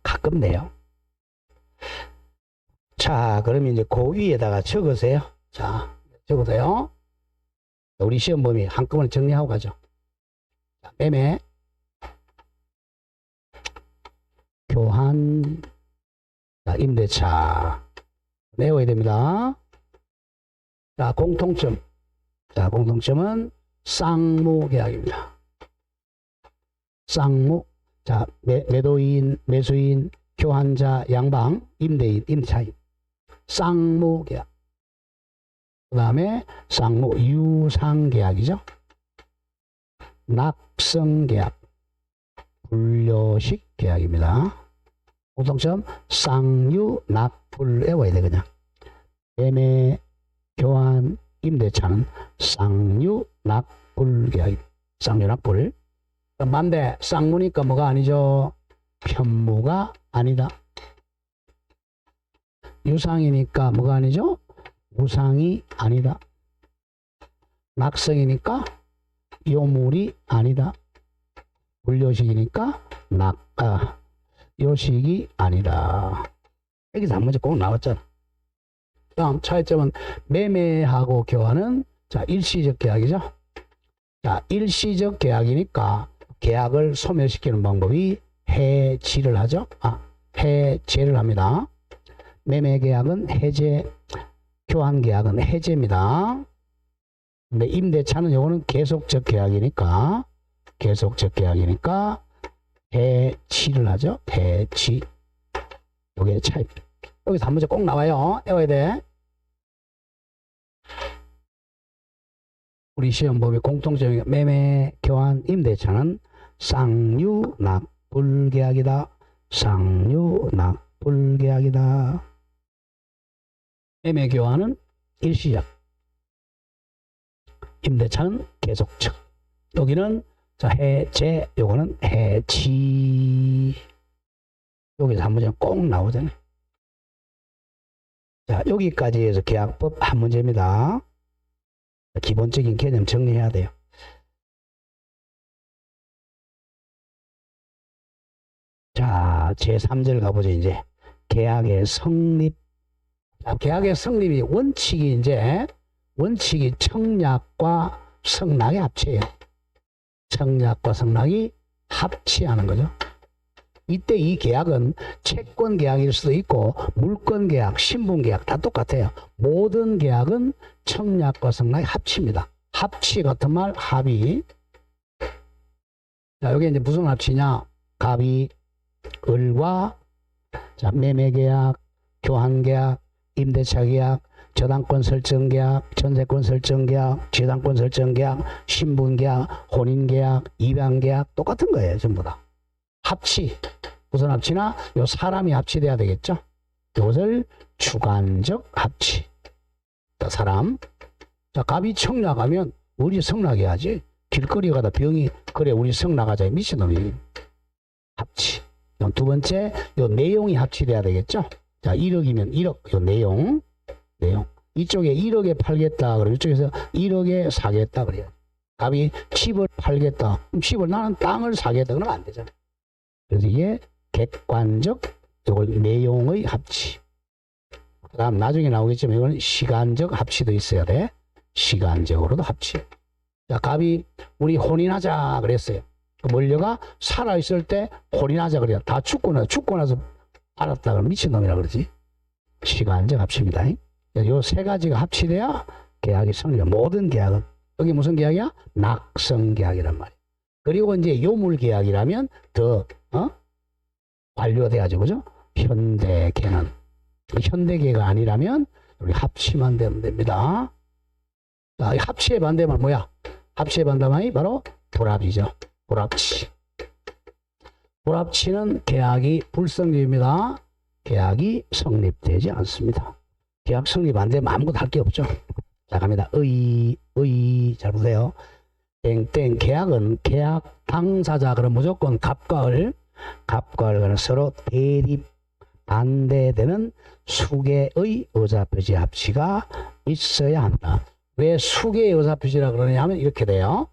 가끔 내요. 자, 그러면 이제 그 위에다가 적으세요. 자, 적으세요. 우리 시험 범위 한꺼번에 정리하고 가죠. 자, 매매, 교환, 자, 임대차 외워야 됩니다. 자, 공통점. 자, 공통점은 쌍무계약입니다. 쌍무. 자, 매도인, 매수인, 교환자, 양방, 임대인, 임차인. 쌍무계약. 그 다음에 쌍무, 유상계약이죠. 납성계약, 분료식 계약입니다. 공통점 쌍유, 납불 외워야 돼 그냥. 매매, 교환, 임대차는 쌍유, 납불 계약입니다. 쌍유, 납불. 반대 쌍무니까 뭐가 아니죠? 편무가 아니다. 유상이니까 뭐가 아니죠? 무상이 아니다. 낙성이니까 요물이 아니다. 분료식이니까 요식이 아니다. 여기서 한 문제 꼭 나왔잖아. 다음 차이점은 매매하고 교환은 자, 일시적 계약이죠. 자, 일시적 계약이니까 계약을 소멸시키는 방법이 해지를 하죠. 해제를 합니다. 매매 계약은 해제, 교환 계약은 해제입니다. 근데 임대차는 요거는 계속적 계약이니까 해지를 하죠. 해지. 요게 차이. 여기서 한 문제 꼭 나와요. 외워야 돼. 우리 시험법의 공통점이 매매, 교환, 임대차는 쌍유납 불계약이다. 쌍유납 불계약이다. 매매 교환은 일시적, 임대차는 계속적. 여기는 자 해제, 요거는 해지. 여기서 한 문제 꼭 나오잖아요. 자 여기까지 해서 계약법 한 문제입니다. 기본적인 개념 정리해야 돼요. 자, 제3절 가보죠, 이제. 계약의 성립. 자, 계약의 성립이 원칙이 청약과 성락의 합치예요. 청약과 성락이 합치하는 거죠. 이때 이 계약은 채권 계약일 수도 있고 물권 계약, 신분 계약 다 똑같아요. 모든 계약은 청약과 성락이 합치입니다. 합치 같은 말 합의. 자, 여기 이제 무슨 합치냐? 갑이 을과 자, 매매 계약, 교환 계약, 임대차 계약, 저당권 설정 계약, 전세권 설정 계약, 지당권 설정 계약, 신분 계약, 혼인 계약, 입양 계약 똑같은 거예요, 전부 다. 합치. 무슨 합치나? 요 사람이 합치돼야 되겠죠? 이것을 주관적 합치. 자, 사람. 자, 갑이 청락하면 우리 성락해야지. 길거리 가다 병이 그래 우리 성락하자. 미친놈이. 합치. 두 번째, 요 내용이 합치돼야 되겠죠? 자, 1억이면 1억. 요 내용. 이쪽에 1억에 팔겠다. 그럼 이쪽에서 1억에 사겠다. 그래요. 갑이 집을 팔겠다. 그럼 집을 나는 땅을 사겠다. 그러면 안 되잖아요. 그래서 이게 객관적, 이걸 내용의 합치. 그 다음 나중에 나오겠지만 이건 시간적 합치도 있어야 돼. 시간적으로도 합치. 자, 갑이 우리 혼인하자 그랬어요. 멀려가 살아있을 때 혼인하자 그래요. 다 죽고 나서 알았다 그러면 미친놈이라 그러지. 시간적 합치입니다. 요 세 가지가 합치돼야 계약이 성립. 모든 계약은. 여기 무슨 계약이야? 낙성 계약이란 말이야. 그리고 이제 요물 계약이라면 더 완료돼야죠. 그죠? 현대계는. 현대계가 아니라면 우리 합치만 되면 됩니다. 자, 합치의 반대말 뭐야? 합치의 반대말이 바로 불합이죠. 불합치. 불합치는 계약이 불성립입니다. 계약이 성립되지 않습니다. 계약 성립 안 되면 아무것도 할 게 없죠. 자, 갑니다. 잘 보세요. 땡땡 계약은 계약 당사자 그럼 무조건 갑과 을 서로 대립 반대되는 수개의 의사표시 합치가 있어야 한다. 왜 수개의 의사표시라 그러냐면 이렇게 돼요.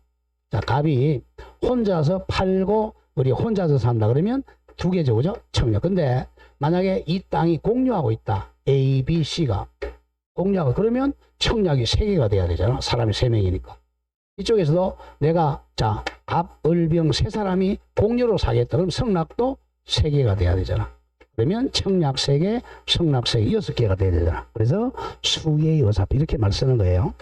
자, 갑이 혼자서 팔고 우리 혼자서 산다 그러면 두 개죠, 그죠? 청약. 근데 만약에 이 땅이 공유하고 있다. A, B, C가 공유하고 그러면 청약이 3개가 돼야 되잖아. 사람이 3명이니까. 이쪽에서도 내가 자, 갑, 을, 병 세 사람이 공유로 사겠다. 그럼 성락도 3개가 돼야 되잖아. 그러면 청약 3개, 성락 3개, 6개가 돼야 되잖아. 그래서 수개의 의사표 이렇게 말 쓰는 거예요.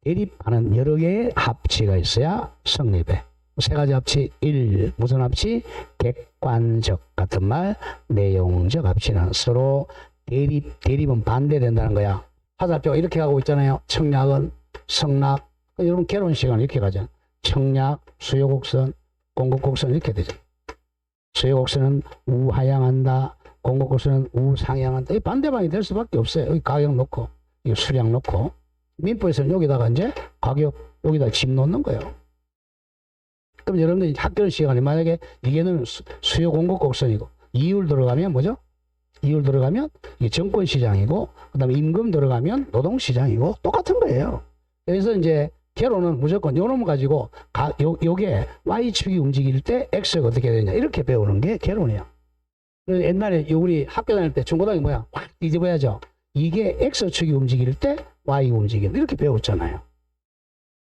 대립하는 여러 개의 합치가 있어야 성립해. 세 가지 합치. 1. 무슨 합치? 객관적 같은 말. 내용적 합치는 서로 대립은 반대된다는 거야. 화살표가 이렇게 가고 있잖아요. 청약은 성락. 여러분 개론 시간 이렇게 가잖아. 청약, 수요곡선, 공급곡선 이렇게 되죠. 수요곡선은 우하향한다. 공급곡선은 우상향한다. 이 반대방이 될 수밖에 없어요. 여기 가격 놓고, 여기 수량 놓고. 민법에서는 여기다가 이제 가격 여기다 집 놓는 거예요. 그럼 여러분들 학교 시간에 만약에 이게는 수요 공급 곡선이고 이율 들어가면 뭐죠? 이율 들어가면 이게 정권 시장이고 그다음에 임금 들어가면 노동 시장이고 똑같은 거예요. 그래서 이제 개론은 무조건 요 놈을 가지고 요게 Y축이 움직일 때 X가 어떻게 되냐 이렇게 배우는 게 개론이에요. 그래서 옛날에 우리 학교 다닐 때 중고등학교 뭐야? 확 뒤집어야죠. 이게 X축이 움직일 때 Y가 움직인다 이렇게 배웠잖아요.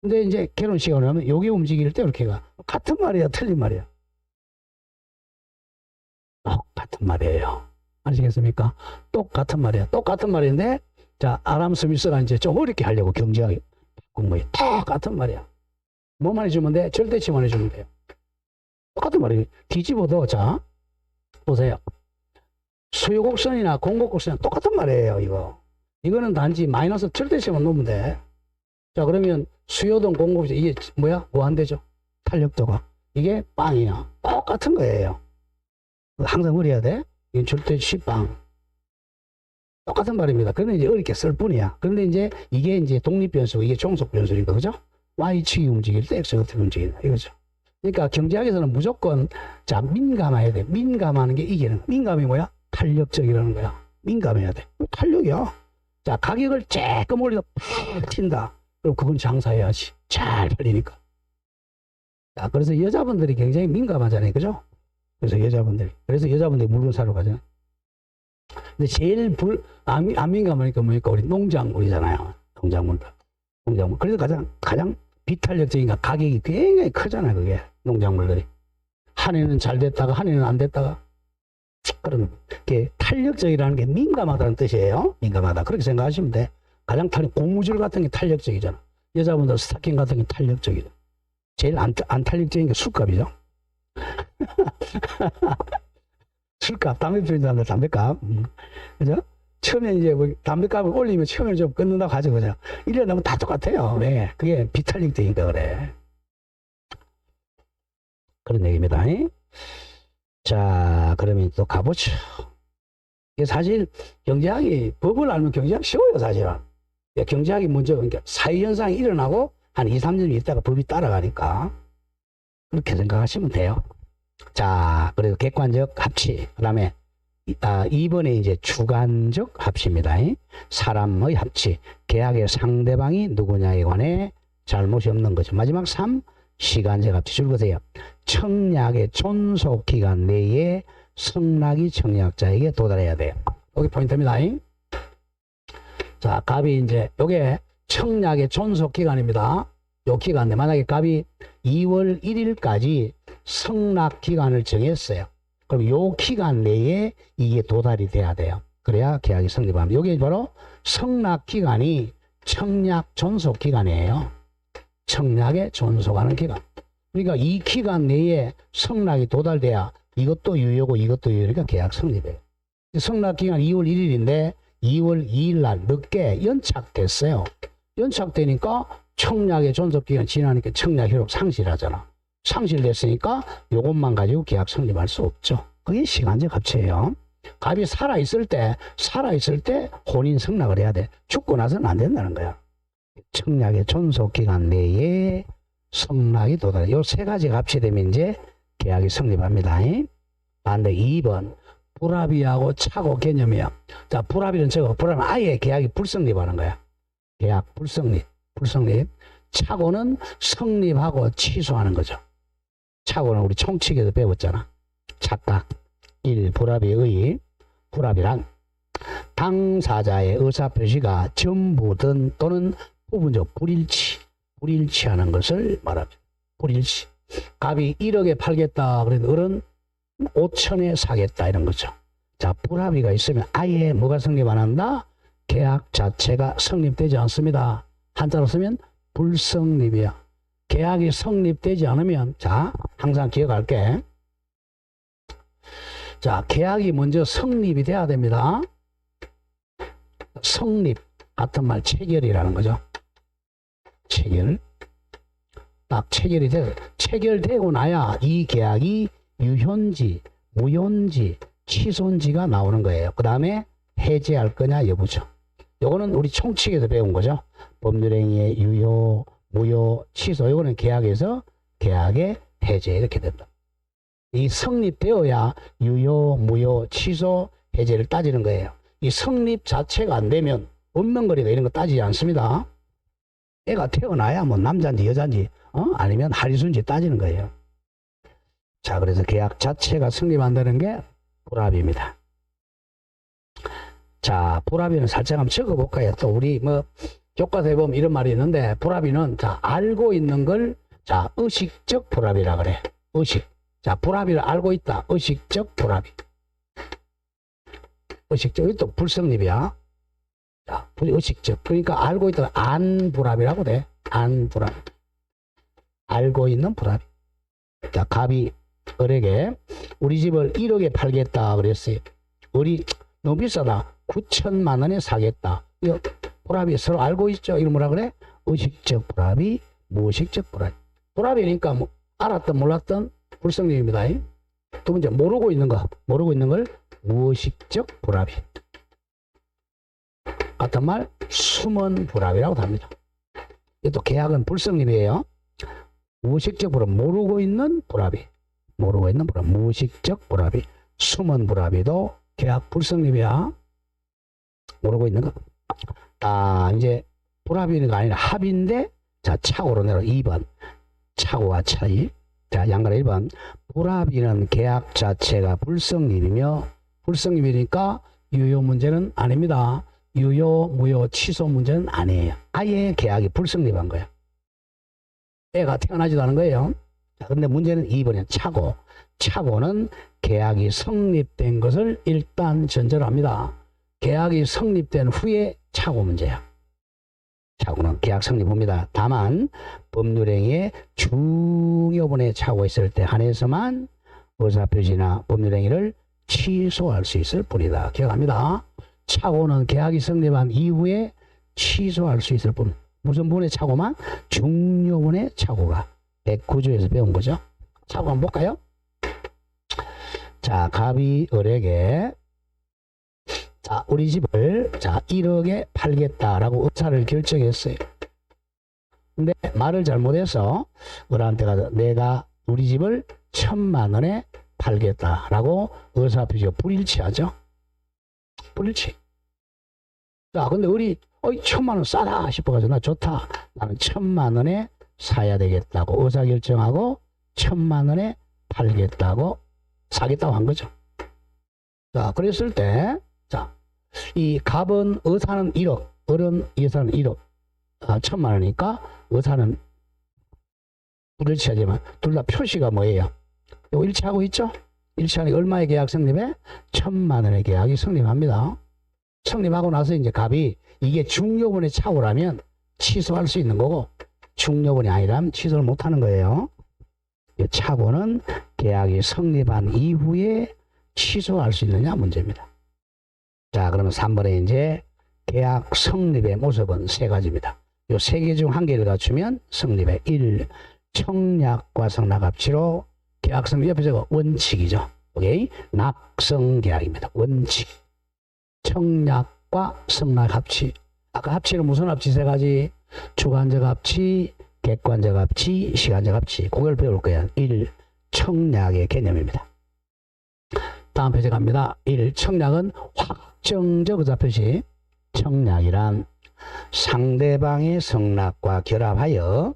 근데 이제 개론 시간을 하면 요게 움직일 때 이렇게 가. 같은 말이야, 틀린 말이야? 같은 말이에요. 아시겠습니까? 똑같은 말이야. 똑같은 말인데, 자, 아람 스미스가 이제 좀 어렵게 하려고 경제학이 바꾼 거예요. 똑같은 말이야. 뭐만 해주면 돼? 절대치만 해주면 돼요. 똑같은 말이에요. 뒤집어도, 자, 보세요. 수요곡선이나 공곡곡선은 똑같은 말이에요, 이거. 이거는 단지 마이너스 절대치만 놓으면 돼. 자, 그러면 수요든 공곡이 이게 뭐야? 무한대죠. 탄력도가. 이게 빵이야. 똑같은 거예요. 항상 그래야 돼. 이건 절대치 빵. 똑같은 말입니다. 그런데 이제 어렵게 쓸 뿐이야. 그런데 이제 이게 이제 독립변수고 이게 종속변수니까, 그죠? Y축이 움직일 때 X가 어떻게 움직이나, 이거죠. 그러니까 경제학에서는 무조건, 자, 민감해야 돼. 민감하는 게 이기는 거야. 민감이 뭐야? 탄력적이라는 거야. 민감해야 돼. 탄력이야. 자, 가격을 조금 올리다 팍 튄다. 그럼 그건 장사해야지. 잘 팔리니까. 자, 그래서 여자분들이 굉장히 민감하잖아요. 그죠? 그래서 여자분들이 물건 사러 가잖아요. 근데 제일 안 민감하니까 뭐니까 우리 농작물이잖아요. 농작물. 그래서 가장 비탄력적인 가격이 굉장히 크잖아요. 그게 농작물들이. 한 해는 잘 됐다가 한 해는 안 됐다가. 그런 게 탄력적이라는 게 민감하다는 뜻이에요. 민감하다. 그렇게 생각하시면 돼. 가장 고무줄 같은 게 탄력적이잖아. 여자분들 스타킹 같은 게 탄력적이죠. 제일 안 탄력적인 게 술값이죠. 술값, 담배 피우는 사람들 담배값. 그죠? 처음에 이제 뭐 담배값을 올리면 처음에 좀 끊는다고 하죠. 그죠? 이래 나면 다 똑같아요. 왜? 그게 비탄력적이니까 그래. 그런 얘기입니다. 자, 그러면 또 가보죠. 이게 사실 경제학이, 법을 알면 경제학 쉬워요, 사실은. 경제학이 먼저, 그러니까 사회현상이 일어나고 한 2, 3년 있다가 법이 따라가니까. 그렇게 생각하시면 돼요. 자, 그리고 객관적 합치. 그 다음에, 2번에 이제 주관적 합치입니다. 사람의 합치. 계약의 상대방이 누구냐에 관해 잘못이 없는 거죠. 마지막 3, 시간적 합치. 줄거세요. 청약의 존속기간 내에 승낙이 청약자에게 도달해야 돼요. 여기 포인트입니다. 자, 값이 이제, 요게 청약의 존속기간입니다. 요 기간 내 만약에 값이 2월 1일까지 승낙기간을 정했어요. 그럼 요 기간 내에 이게 도달이 돼야 돼요. 그래야 계약이 성립합니다. 요게 바로 승낙기간이 청약 존속기간이에요. 청약에 존속하는 기간. 그러니까 이 기간 내에 승낙이 도달돼야 이것도 유효고 이것도 유효니까 계약 성립이에요. 승낙기간 2월 1일인데 2월 2일 날 늦게 연착됐어요. 연착되니까 청약의 존속기간 지나니까 청약 효력 상실하잖아. 상실됐으니까 이것만 가지고 계약 성립할 수 없죠. 그게 시간적 합치예요. 값이 살아있을 때 혼인 승낙을 해야 돼. 죽고 나서는 안 된다는 거야. 청약의 존속기간 내에 승낙이 도달해. 요 세 가지가 합치되면 이제 계약이 성립합니다. 반대 2번 불합의하고 착오 개념이야. 자, 불합의는 저거. 불합의는 아예 계약이 불성립하는 거야. 계약 불성립. 착오는 성립하고 취소하는 거죠. 착오는 우리 총칙에서 배웠잖아. 착각. 1. 불합의의. 불합의란 당사자의 의사표시가 전부든 또는 부분적 불일치하는 것을 말합니다. 불일치. 값이 1억에 팔겠다. 그래도 을은 5천에 사겠다. 이런 거죠. 자, 불합의가 있으면 아예 뭐가 성립 안 한다? 계약 자체가 성립되지 않습니다. 한자로 쓰면 불성립이야. 계약이 성립되지 않으면, 자, 항상 기억할게. 자, 계약이 먼저 성립이 돼야 됩니다. 성립, 같은 말 체결이라는 거죠. 체결. 딱 체결되고 나야 이 계약이 유효인지, 무효인지, 취소인지가 나오는 거예요. 그 다음에 해제할 거냐 여부죠. 요거는 우리 총칙에서 배운 거죠. 법률행위의 유효, 무효, 취소. 요거는 계약에서 계약의 해제 이렇게 된다. 이 성립되어야 유효, 무효, 취소, 해제를 따지는 거예요. 이 성립 자체가 안 되면 운명거리가 이런 거 따지지 않습니다. 애가 태어나야 뭐 남자인지 여자인지 아니면 하리수인지 따지는 거예요. 자, 그래서 계약 자체가 성립한다는 게 불합의입니다. 자, 불합의는 살짝 한번 적어볼까요? 또 우리 뭐 교과서에 보면 이런 말이 있는데 불합의는 자, 알고 있는 걸 자, 의식적 불합의라 그래. 의식. 자, 불합의를 알고 있다. 의식적 불합의. 의식적. 이것도 불성립이야. 자, 의식적. 그러니까 알고 있다가 안불합이라고 돼. 안불합. 알고 있는 불합. 자, 갑이 을에게 우리 집을 1억에 팔겠다 그랬어요. 을이 너무 비싸다. 9천만 원에 사겠다. 이거 불합이 서로 알고 있죠. 이거 뭐라 그래? 의식적 불합이 무의식적 불합. 불합이니까 뭐 알았든 몰랐든 불성립입니다. 두 번째, 모르고 있는 걸 무의식적 불합이. 같은 말 숨은 불합이라고 합니다. 이것도 계약은 불성립이에요. 무의식적 불합, 모르고 있는 불합이. 모르고 있는 불합, 무의식적 불합이. 숨은 불합이도 계약 불성립이야. 모르고 있는 거. 아, 이제 불합이가 아니라 합인데, 자, 착오로 내려 2번. 착오와 차이. 자, 양가로 1번. 불합이는 계약 자체가 불성립이며, 불성립이니까 유효 문제는 아닙니다. 유효, 무효, 취소 문제는 아니에요. 아예 계약이 불성립한 거야. 애가 태어나지도 않은 거예요. 자, 근데 문제는 2번이야. 착오. 착오는 계약이 성립된 것을 일단 전제로 합니다. 계약이 성립된 후에 착오 문제야. 착오는 계약 성립입니다. 다만 법률행위에 중요분의 착오가 있을 때 한해서만 의사표시나 법률행위를 취소할 수 있을 뿐이다. 기억합니다. 착오는 계약이 성립한 이후에 취소할 수 있을 뿐. 무슨 분의 착오만? 중요분의 착오가. 109조에서 배운 거죠. 착오 한번 볼까요? 자, 갑이 을에게 자, 우리 집을 자 1억에 팔겠다라고 의사를 결정했어요. 근데 말을 잘못해서 을한테 가서 내가 우리 집을 1,000만 원에 팔겠다라고 의사표시가 불일치하죠. 불일치. 자, 근데 을이 1,000만 원 싸다 싶어가지고 나 좋다. 나는 1,000만 원에 사야 되겠다고 의사결정하고 1,000만 원에 팔겠다고 사겠다고 한 거죠. 자, 그랬을 때 자, 이 갑은 의사는 1억, 을은 예산은 1억, 1,000만 원이니까 의사는 불일치하지만 둘 다 표시가 뭐예요? 이거 일치하고 있죠? 일치하니까 얼마의 계약 성립에? 1,000만 원의 계약이 성립합니다. 성립하고 나서 이제 갑이 이게 중요분의 착오라면 취소할 수 있는 거고 중요분이 아니라면 취소를 못 하는 거예요. 착오는 계약이 성립한 이후에 취소할 수 있느냐 문제입니다. 자, 그러면 3번에 이제 계약 성립의 모습은 세 가지입니다. 이 세 개 중 한 개를 갖추면 성립의 1. 청약과 성납합치로 계약 성립 옆에 저거 원칙이죠. 오케이? 낙성계약입니다. 원칙. 청약과 성납합치. 아까 합치는 무슨 합치 세 가지? 주관적 합치, 객관적 합치, 시간적 합치. 그걸 배울 거야. 1. 청약의 개념입니다. 다음 페이지 갑니다. 1. 청약은 확정적 의사표시. 청약이란 상대방의 성납과 결합하여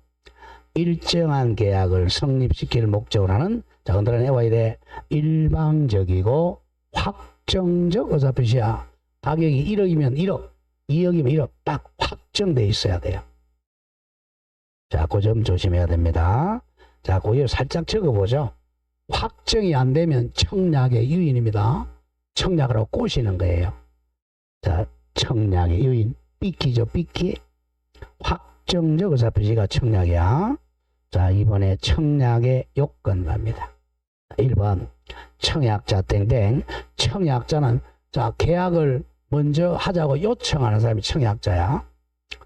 일정한 계약을 성립시킬 목적으로 하는, 자, 건드려내 와야 돼. 일방적이고 확정적 의사표시야. 가격이 1억이면 1억, 2억이면 1억 딱 확정돼 있어야 돼요. 자, 그 점 조심해야 됩니다. 자, 그거 살짝 적어보죠. 확정이 안 되면 청약의 유인입니다. 청약을 하고 꼬시는 거예요. 자, 청약의 유인. 삐끼죠, 삐끼. 확정적 의사표시가 청약이야. 자, 이번에 청약의 요건 갑니다. 1번. 청약자 땡땡. 청약자는, 자, 계약을 먼저 하자고 요청하는 사람이 청약자야.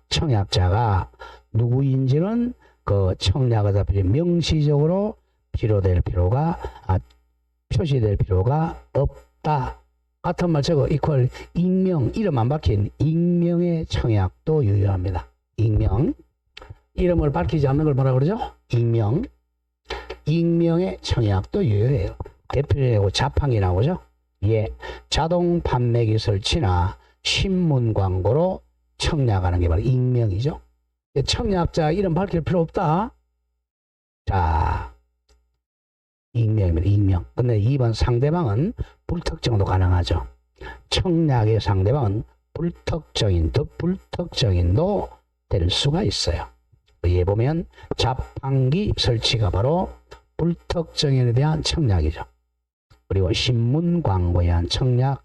청약자가 누구인지는 그 청약 의사표시 명시적으로 표시될 필요가 없다. 같은 말 저거 이퀄 익명, 이름 안 박힌 익명의 청약도 유효합니다. 익명. 이름을 밝히지 않는 걸 뭐라 그러죠? 익명. 익명의 청약도 유효해요. 대표적으로 자판기 나오죠? 예. 자동 판매기 설치나 신문 광고로 청약하는 게 바로 익명이죠. 청약자 이름 밝힐 필요 없다. 자, 익명입니다. 익명. 근데 2번 상대방은 불특정도 가능하죠. 청약의 상대방은 불특정인도 될 수가 있어요. 여기에 보면 자판기 설치가 바로 불특정인에 대한 청약이죠. 그리고 신문 광고에 대한 청약,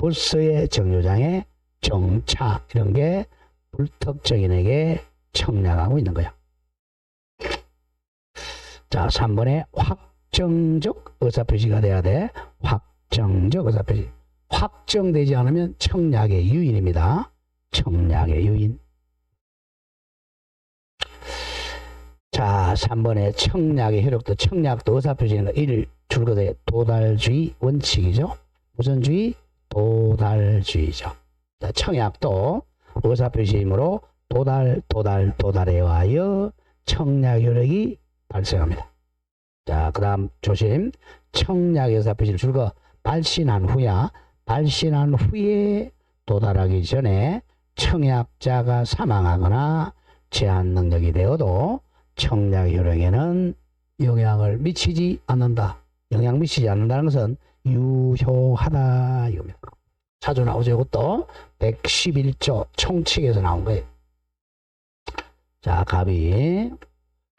버스의 정류장에 정차 이런 게 불특정인에게 청약하고 있는 거야. 자, 3번에 확정적 의사표시가 돼야 돼. 확정적 의사표시. 확정되지 않으면 청약의 유인입니다. 청약의 유인. 자, 3번에 청약의 효력도 청약도 의사표시는 1 줄거대 도달주의 원칙이죠. 무슨 주의? 도달주의죠. 자, 청약도 의사표시이므로 도달에 의하여 청약 효력이 발생합니다. 자, 그 다음 조심. 청약 의사표시를 줄거 발신한 후야. 발신한 후에 도달하기 전에 청약자가 사망하거나 제한 능력이 되어도 청약 효력에는 영향을 미치지 않는다. 영향 미치지 않는다는 것은 유효하다 이겁니다. 자주 나오죠. 이것도 111조 총칙에서 나온 거예요. 자, 갑이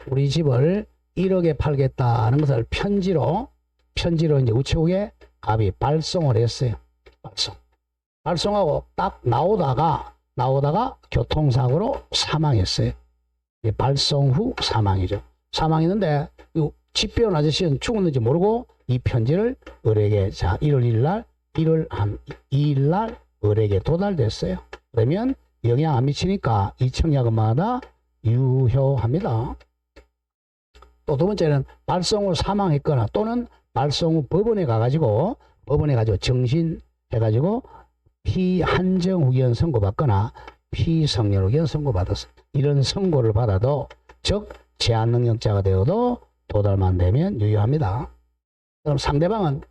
우리 집을 1억에 팔겠다는 것을 편지로 이제 우체국에 갑이 발송을 했어요. 발송하고 딱 나오다가 교통사고로 사망했어요. 발송 후 사망이죠. 사망했는데 집배운 아저씨는 죽었는지 모르고 이 편지를 을에게 자 1월 2일 날 을에게 도달됐어요. 그러면 영향 안 미치니까 이 청약은마다 유효합니다. 또 두 번째는 발송 후 사망했거나 또는 발송 후 법원에 가가지고 정신해가지고 피한정 의견 선고받거나 피성렬 의견 선고받았어. 이런 선고를 받아도 즉 제한 능력자가 되어도 도달만 되면 유효합니다. 그럼 상대방은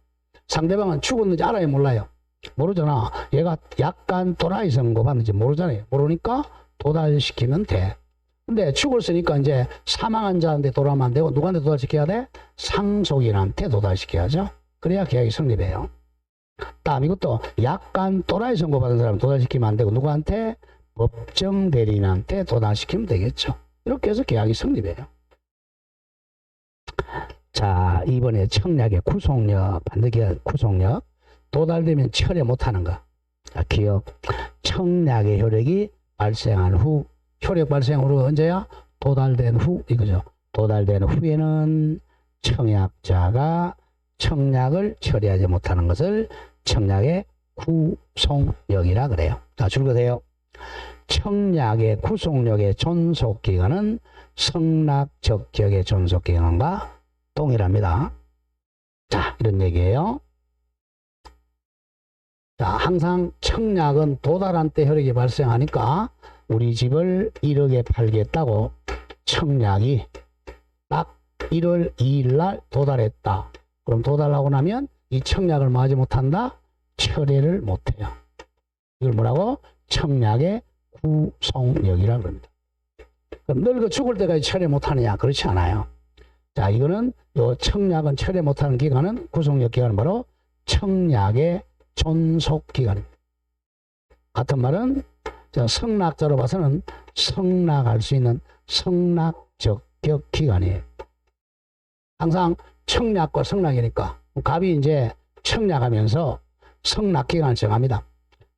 죽었는지 알아요, 몰라요? 모르잖아. 얘가 약간 또라이 선고받는지 모르잖아요. 모르니까 도달시키면 돼. 근데 죽었으니까 이제 사망한 자한테 도달하면 안 되고 누구한테 도달시켜야 돼? 상속인한테 도달시켜야죠. 그래야 계약이 성립해요. 다음 이것도 약간 또라이 선고받은 사람 도달시키면 안 되고 누구한테? 법정 대리인한테 도달시키면 되겠죠. 이렇게 해서 계약이 성립해요. 자, 이번에 청약의 구속력, 반드시 구속력. 도달되면 철회 못하는 거. 자, 기억. 청약의 효력이 발생한 후, 효력 발생 후로 언제야? 도달된 후, 이거죠. 도달된 후에는 청약자가 청약을 처리하지 못하는 것을 청약의 구속력이라 그래요. 자, 줄거세요. 청약의 구속력의 존속기간은 성락적격의 존속기간과 동일합니다. 자, 이런 얘기예요. 자, 항상 청약은 도달한 때 효력이 발생하니까 우리 집을 1억에 팔겠다고 청약이 딱 1월 2일 날 도달했다. 그럼 도달하고 나면 이 청약을 마지 못한다? 철회를 못해요. 이걸 뭐라고? 청약의 구속력이라고 합니다. 그럼 늙어 죽을 때까지 철회 못하느냐? 그렇지 않아요. 자, 이거는 요 청약은 철회 못하는 기간은 구속력 기간은 바로 청약의 존속 기간입니다. 같은 말은 자, 성락자로 봐서는 성락할 수 있는 성락적격 기간이에요. 항상 청약과 성락이니까 갑이 이제 청약하면서 성락 기간을 정합니다.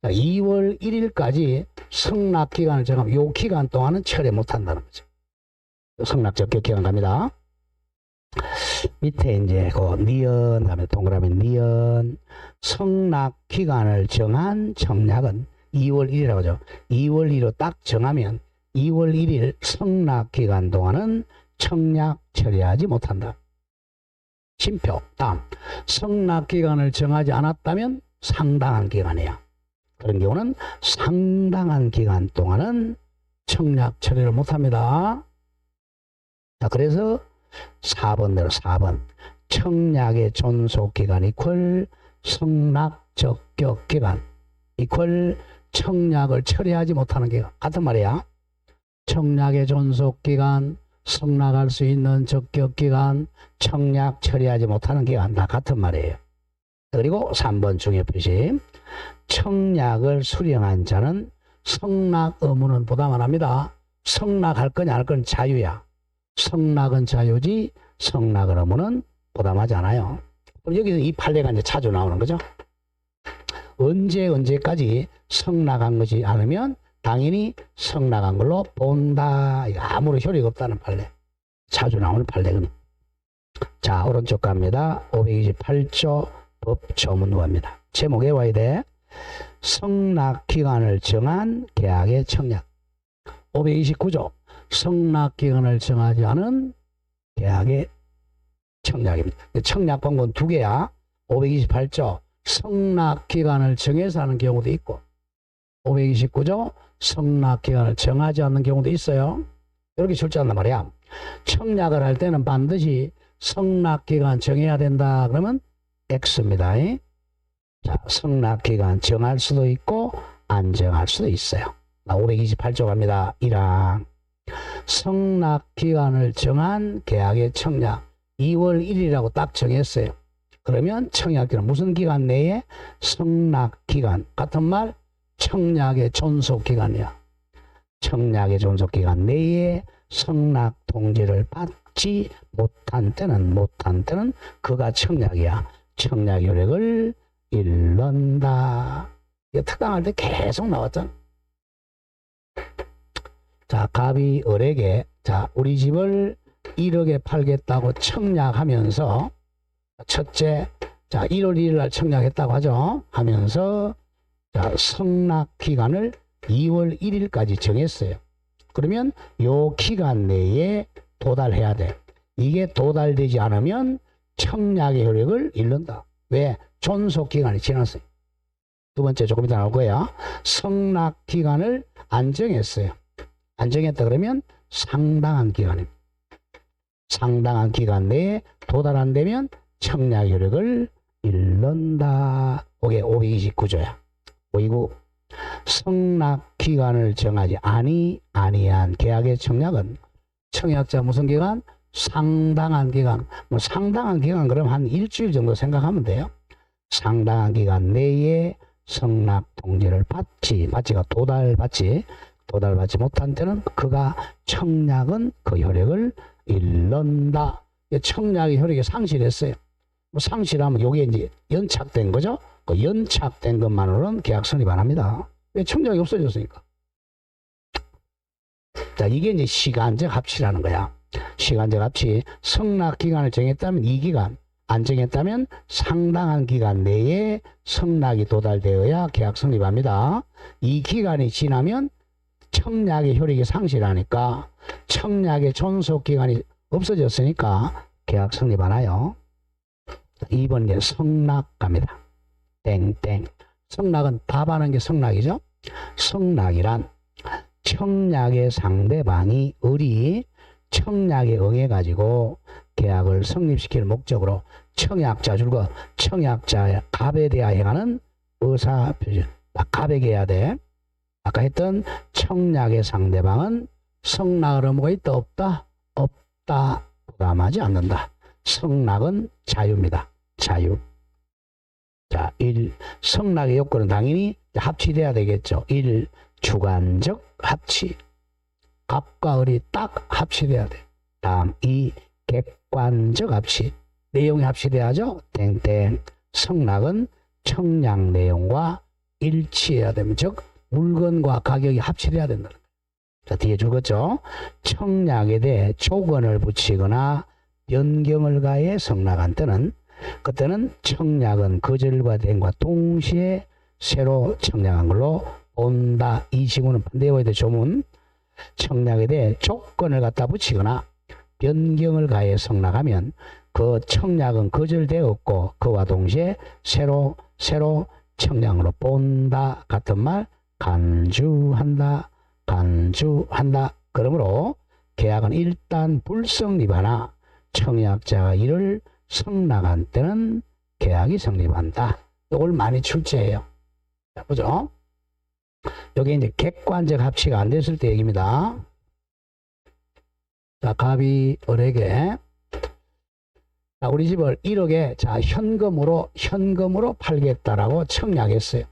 자, 2월 1일까지 성락 기간을 정하면 요 기간 동안은 철회 못한다는 거죠. 성락적격 기간 갑니다. 밑에 이제 그 니은 다음에 동그라미 니은 성락 기간을 정한 청약은 2월 1일이라고 하죠. 2월 1일로 딱 정하면 2월 1일 성락 기간 동안은 청약 처리하지 못한다. 심표. 다음 성락 기간을 정하지 않았다면 상당한 기간이야. 그런 경우는 상당한 기간 동안은 청약 처리를 못합니다. 자, 그래서 4번대로 4번 청약의 존속기간 이퀄 성락적격기간 이퀄 청약을 처리하지 못하는 기간. 같은 말이야. 청약의 존속기간, 성락할 수 있는 적격기간, 청약 처리하지 못하는 기간 다 같은 말이에요. 그리고 3번 중요 표시. 청약을 수령한 자는 성락 의무는 부담 안 합니다. 성락할 거냐 안 할 거냐 자유야. 성락은 자유지 성락을 의무는 부담하지 않아요. 그럼 여기서 이 판례가 이제 자주 나오는 거죠. 언제까지 성나간 것이 않으면 당연히 성나간 걸로 본다. 이거 아무런 효력이 없다는 판례. 자주 나오는 판례거든요. 자, 오른쪽 갑니다. 528조 법조문부입니다. 제목 외워야 돼. 성납기간을 정한 계약의 청약. 529조 성납기간을 정하지 않은 계약의 청약입니다. 청약 방법은 두 개야. 528조 성납기간을 정해서 하는 경우도 있고 529조 성납기간을 정하지 않는 경우도 있어요. 이렇게 출제한단 말이야. 청약을 할 때는 반드시 성납기간 정해야 된다. 그러면 X입니다. 자, 성납기간 정할 수도 있고 안 정할 수도 있어요. 528조 갑니다. 1항 성납기간을 정한 계약의 청약 2월 1일이라고 딱 정했어요. 그러면 청약기간 무슨 기간 내에 성납기간 같은 말 청약의 존속기간이야. 청약의 존속기간 내에 성납 통지를 받지 못한 때는 그가 청약이야. 청약 효력을 잃는다. 이거 특강할 때 계속 나왔잖아. 자, 갑이 을에게 자 우리 집을 1억에 팔겠다고 청약하면서 첫째 자 1월 1일 날 청약했다고 하죠. 하면서 자 성납 기간을 2월 1일까지 정했어요. 그러면 요 기간 내에 도달해야 돼. 이게 도달되지 않으면 청약의 효력을 잃는다. 왜? 존속 기간이 지났어요. 두 번째 조금 이따 나올 거야. 성납 기간을 안 정했어요. 안 정했다 그러면 상당한 기간입니다. 상당한 기간 내에 도달 안 되면 청약 효력을 잃는다. 이게 529조야. 529. 성납 기간을 정하지 아니한 계약의 청약은 청약자 무슨 기간? 상당한 기간. 뭐 상당한 기간 그러면 한 일주일 정도 생각하면 돼요. 상당한 기간 내에 성납 통지를 받지가 도달받지 못한 때는 그가 청약은 그 효력을 잃는다. 청약의 효력이 상실했어요. 뭐 상실하면 요게 이제 연착된 거죠. 그 연착된 것만으로는 계약 성립 안 합니다. 왜? 청약이 없어졌으니까. 자, 이게 이제 시간적 합치라는 거야. 시간적 합치. 성납 기간을 정했다면 이 기간, 안 정했다면 상당한 기간 내에 성납이 도달되어야 계약 성립합니다. 이 기간이 지나면 청약의 효력이 상실하니까 청약의 존속 기간이 없어졌으니까 계약 성립 안 하요. 2번 게 성낙 갑니다. 땡땡. 성낙은 답하는 게 성낙이죠. 성낙이란 청약의 상대방이 을이 청약에 응해가지고 계약을 성립시킬 목적으로 청약자 줄거 청약자의 갑에 대하여 행하는 의사표시. 갑에게 해야 돼. 아까 했던 청약의 상대방은 성낙을 의무가 있다 없다? 없다. 부담하지 않는다. 성낙은 자유입니다. 자유. 자, 1. 성낙의 요건은 당연히 합치돼야 되겠죠. 1. 주관적 합치. 갑과 을이 딱 합치돼야 돼. 다음 2. 객관적 합치. 내용이 합치돼야죠. 땡땡. 성낙은 청약 내용과 일치해야 됩니다. 즉 물건과 가격이 합치돼야 된다. 자, 뒤에 죽었죠. 청약에 대해 조건을 붙이거나 변경을 가해 성낙한 때는 그때는 청약은 거절과 대행과 동시에 새로 청약한 걸로 본다. 이 지문은 반대해야 돼. 조문. 청약에 대해 조건을 갖다 붙이거나 변경을 가해 성낙하면 그 청약은 거절되었고 그와 동시에 새로 청약으로 본다. 같은 말 간주한다. 그러므로 계약은 일단 불성립하나 청약자가 이를 성낙한 때는 계약이 성립한다. 이걸 많이 출제해요. 자, 보죠. 여기 이제 객관적 합치가 안 됐을 때 얘기입니다. 자, 갑이 을에게 자, 우리 집을 1억에 자, 현금으로 팔겠다라고 청약했어요.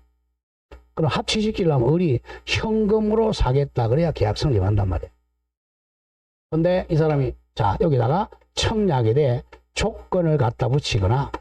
그럼 합치시키려면 을이 현금으로 사겠다. 그래야 계약 성립한단 말이에요. 근데 이 사람이 자, 여기다가 청약에 대해 조건을 갖다 붙이거나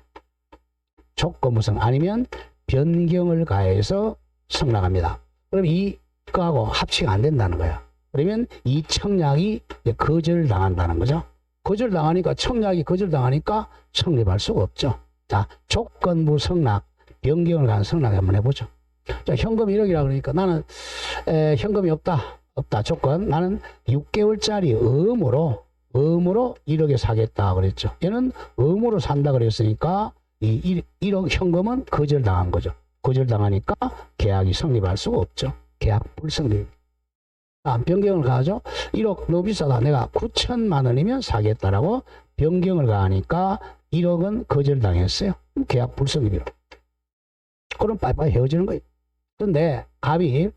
조건 무슨 아니면 변경을 가해서 성락합니다. 그럼 이거하고 합치가 안 된다는 거야. 그러면 이 청약이 거절당한다는 거죠. 거절당하니까 청약이 거절당하니까 성립할 수가 없죠. 자, 조건부 성락, 변경을 가한 성락 한번 해보죠. 자, 현금 1억이라 그러니까 나는 현금이 없다. 조건. 나는 6개월짜리 의무로 1억에 사겠다 그랬죠. 얘는 의무로 산다 그랬으니까 이 1억 현금은 거절당한 거죠. 거절당하니까 계약이 성립할 수가 없죠. 계약 불성립. 변경을 가하죠. 1억 너무 비싸다. 내가 9천만 원이면 사겠다라고 변경을 가하니까 1억은 거절당했어요. 계약 불성립이라. 그럼 빠이빠이 헤어지는 거예요. 그런데 갑이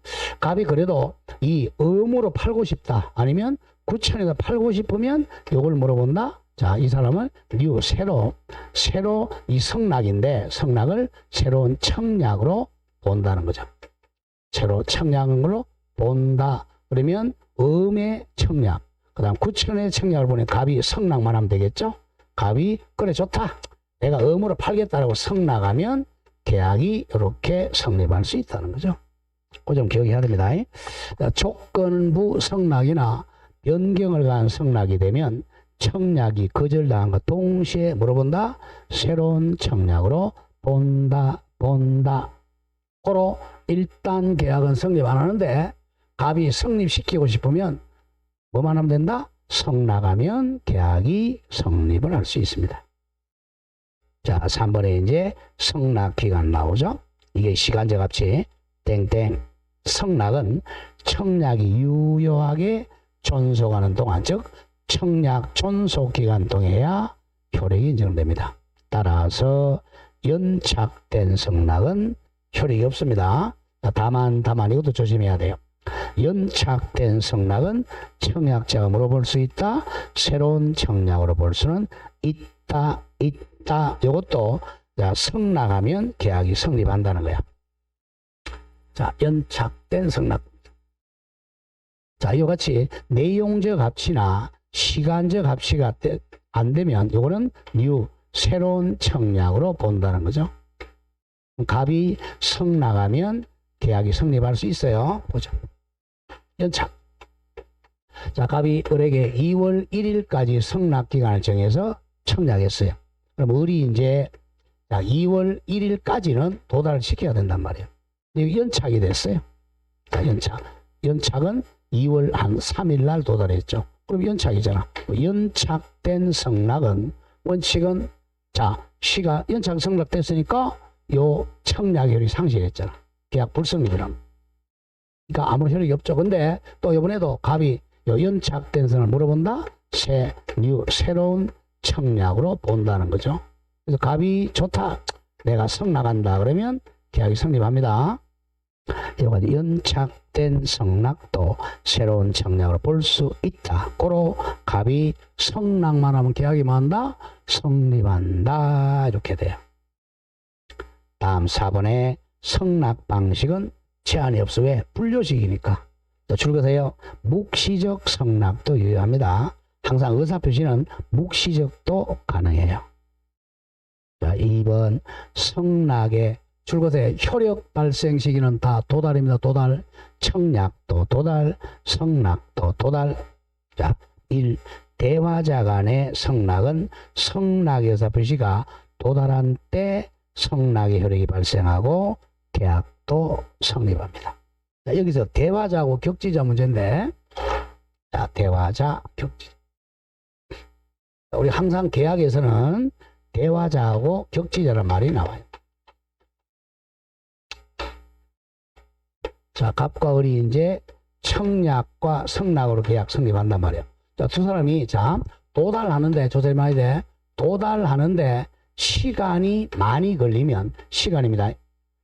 그래도 이 의무로 팔고 싶다. 아니면 9천에다 팔고 싶으면 요걸 물어본다. 자, 이 사람은 새로 이 성락인데 성락을 새로운 청약으로 본다는 거죠. 새로 청약으로 본다. 그러면 음의 청약, 그 다음 9천의 청약을 보내 갑이 성락만 하면 되겠죠. 갑이 그래 좋다. 내가 음으로 팔겠다라고 성락하면 계약이 이렇게 성립할 수 있다는 거죠. 그 점 기억해야 됩니다. 조건부 성락이나 변경을 가한 성락이 되면 청약이 거절당한과 동시에 물어본다. 새로운 청약으로 본다. 고로 일단 계약은 성립 안 하는데 갑이 성립시키고 싶으면 뭐만 하면 된다? 성락하면 계약이 성립을 할 수 있습니다. 자, 3번에 이제 성락기간 나오죠. 이게 시간제 값이 땡땡. 성락은 청약이 유효하게 존속하는 동안, 즉 청약 존속기간 동에야 효력이 인정됩니다. 따라서 연착된 성락은 효력이 없습니다. 다만 이것도 조심해야 돼요. 연착된 성락은 청약자가 물어볼 수 있다. 새로운 청약으로 볼 수는 있다. 이것도 성락하면 계약이 성립한다는 거야. 자, 연착된 성락. 자, 이와 같이 내용적 합치나 시간적 합치가 안 되면 이거는 새로운 청약으로 본다는 거죠. 갑이 성락하면 계약이 성립할 수 있어요. 보죠. 연착. 자, 갑이 을에게 2월 1일까지 성락 기간을 정해서 청약했어요. 그럼 을이 이제 2월 1일까지는 도달을 시켜야 된단 말이에요. 근데 연착이 됐어요. 자, 연착은 2월 한 3일 날 도달했죠. 그럼 연착이잖아. 연착된 성락은 원칙은 연착 성립됐으니까 요 청약 효력이 상실했잖아. 계약 불성립이랍니다. 그러니까 아무 효력이 없죠. 근데 또 이번에도 갑이 요 연착된 성을 물어본다. 새로운 청약으로 본다는 거죠. 그래서 갑이 좋다. 내가 성락한다. 그러면 계약이 성립합니다. 이와 연착된 성락도 새로운 청약으로 볼 수 있다. 고로 갑이 성락만 하면 계약이 뭐한다? 성립한다. 이렇게 돼요. 다음 4번에 성락 방식은 제한이 없어. 왜? 분료식이니까. 또 줄거세요. 묵시적 성락도 유효합니다. 항상 의사표시는 묵시적도 가능해요. 자, 2번 성락의 줄거세 효력 발생 시기는 다 도달입니다. 도달. 청약도 도달. 성락도 도달. 자, 1. 대화자 간의 성락은 성락의 의사표시가 도달한 때 성락의 효력이 발생하고 계약도 성립합니다. 자, 여기서 대화자하고 격지자 문제인데, 자, 대화자, 격지자. 우리 항상 계약에서는 대화자하고 격지자란 말이 나와요. 자, 갑과 을이 이제 청약과 성락으로 계약 성립한단 말이에요. 자, 두 사람이 도달하는데, 조절 많이 돼. 도달하는데 시간이 많이 걸리면, 시간입니다.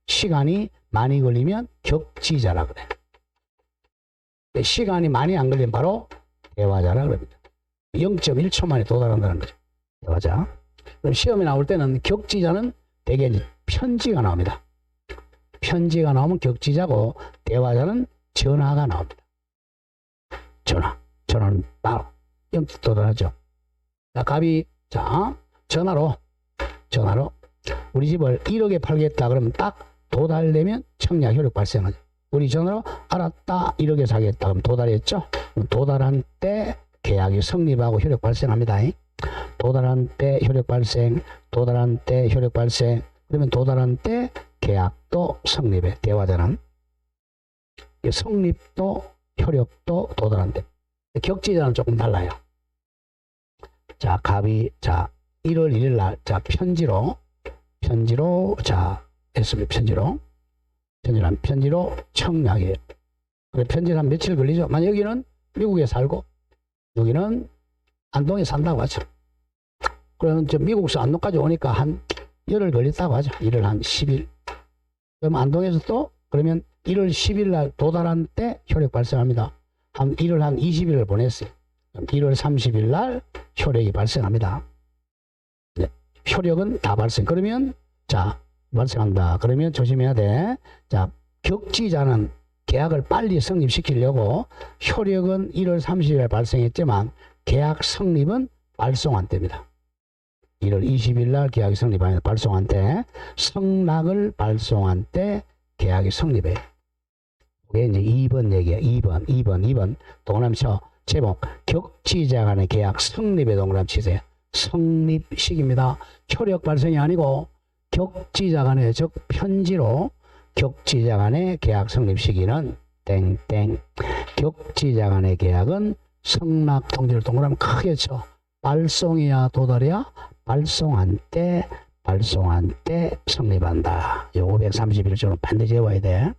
시간이 많이 걸리면 격지자라 그래. 시간이 많이 안 걸리면 바로 대화자라 그럽니다. 0.1초 만에 도달한다는 거죠. 대화자. 그럼 시험에 나올 때는 격지자는 대개 편지가 나옵니다. 편지가 나오면 격지자고, 대화자는 전화가 나옵니다. 전화는 바로 도달하죠. 자, 갑이 전화로 우리 집을 1억에 팔겠다 그러면 딱 도달되면 청약 효력 발생하죠. 우리 전화로 알았다 이렇게 해서 하겠다 그럼 도달했죠. 도달한 때 계약이 성립하고 효력 발생합니다. 도달한 때 효력 발생, 도달한 때 효력 발생. 그러면 도달한 때 계약도 성립해. 대화자는 성립도 효력도 도달한 때. 격지자는 조금 달라요. 자, 갑이 자 1월 1일 날 자 편지로 자 SB 편지로 청약이에요. 그래 편지를 한 며칠 걸리죠. 만약 여기는 미국에 살고 여기는 안동에 산다고 하죠. 그러면 저 미국에서 안동까지 오니까 한 열흘 걸렸다고 하죠. 1월 한 10일. 그럼 안동에서 또 그러면 1월 10일 날 도달한 때 효력 발생합니다. 한 1월 한 20일을 보냈어요. 그럼 1월 30일 날 효력이 발생합니다. 네. 효력은 다 발생. 그러면 자 발생한다. 그러면 조심해야 돼. 자 격지자는 계약을 빨리 성립시키려고 효력은 1월 30일에 발생했지만 계약 성립은 발송한 때입니다. 1월 20일 날 계약이 성립하면 발송한 때 성락을 발송한 때 계약이 성립해요. 그게 이제 2번 얘기야. 2번 동그라미 쳐. 제목 격지자 간의 계약 성립의 동그라미 치세요. 성립식입니다. 효력 발생이 아니고 격지자 간의 즉 편지로 격지자 간의 계약 성립 시기는 땡땡. 격지자 간의 계약은 성락 통지를 동그라미 크게 쳐. 발송이야 도달이야? 발송한 때 성립한다. 요 531조는 반드시 외워야 돼.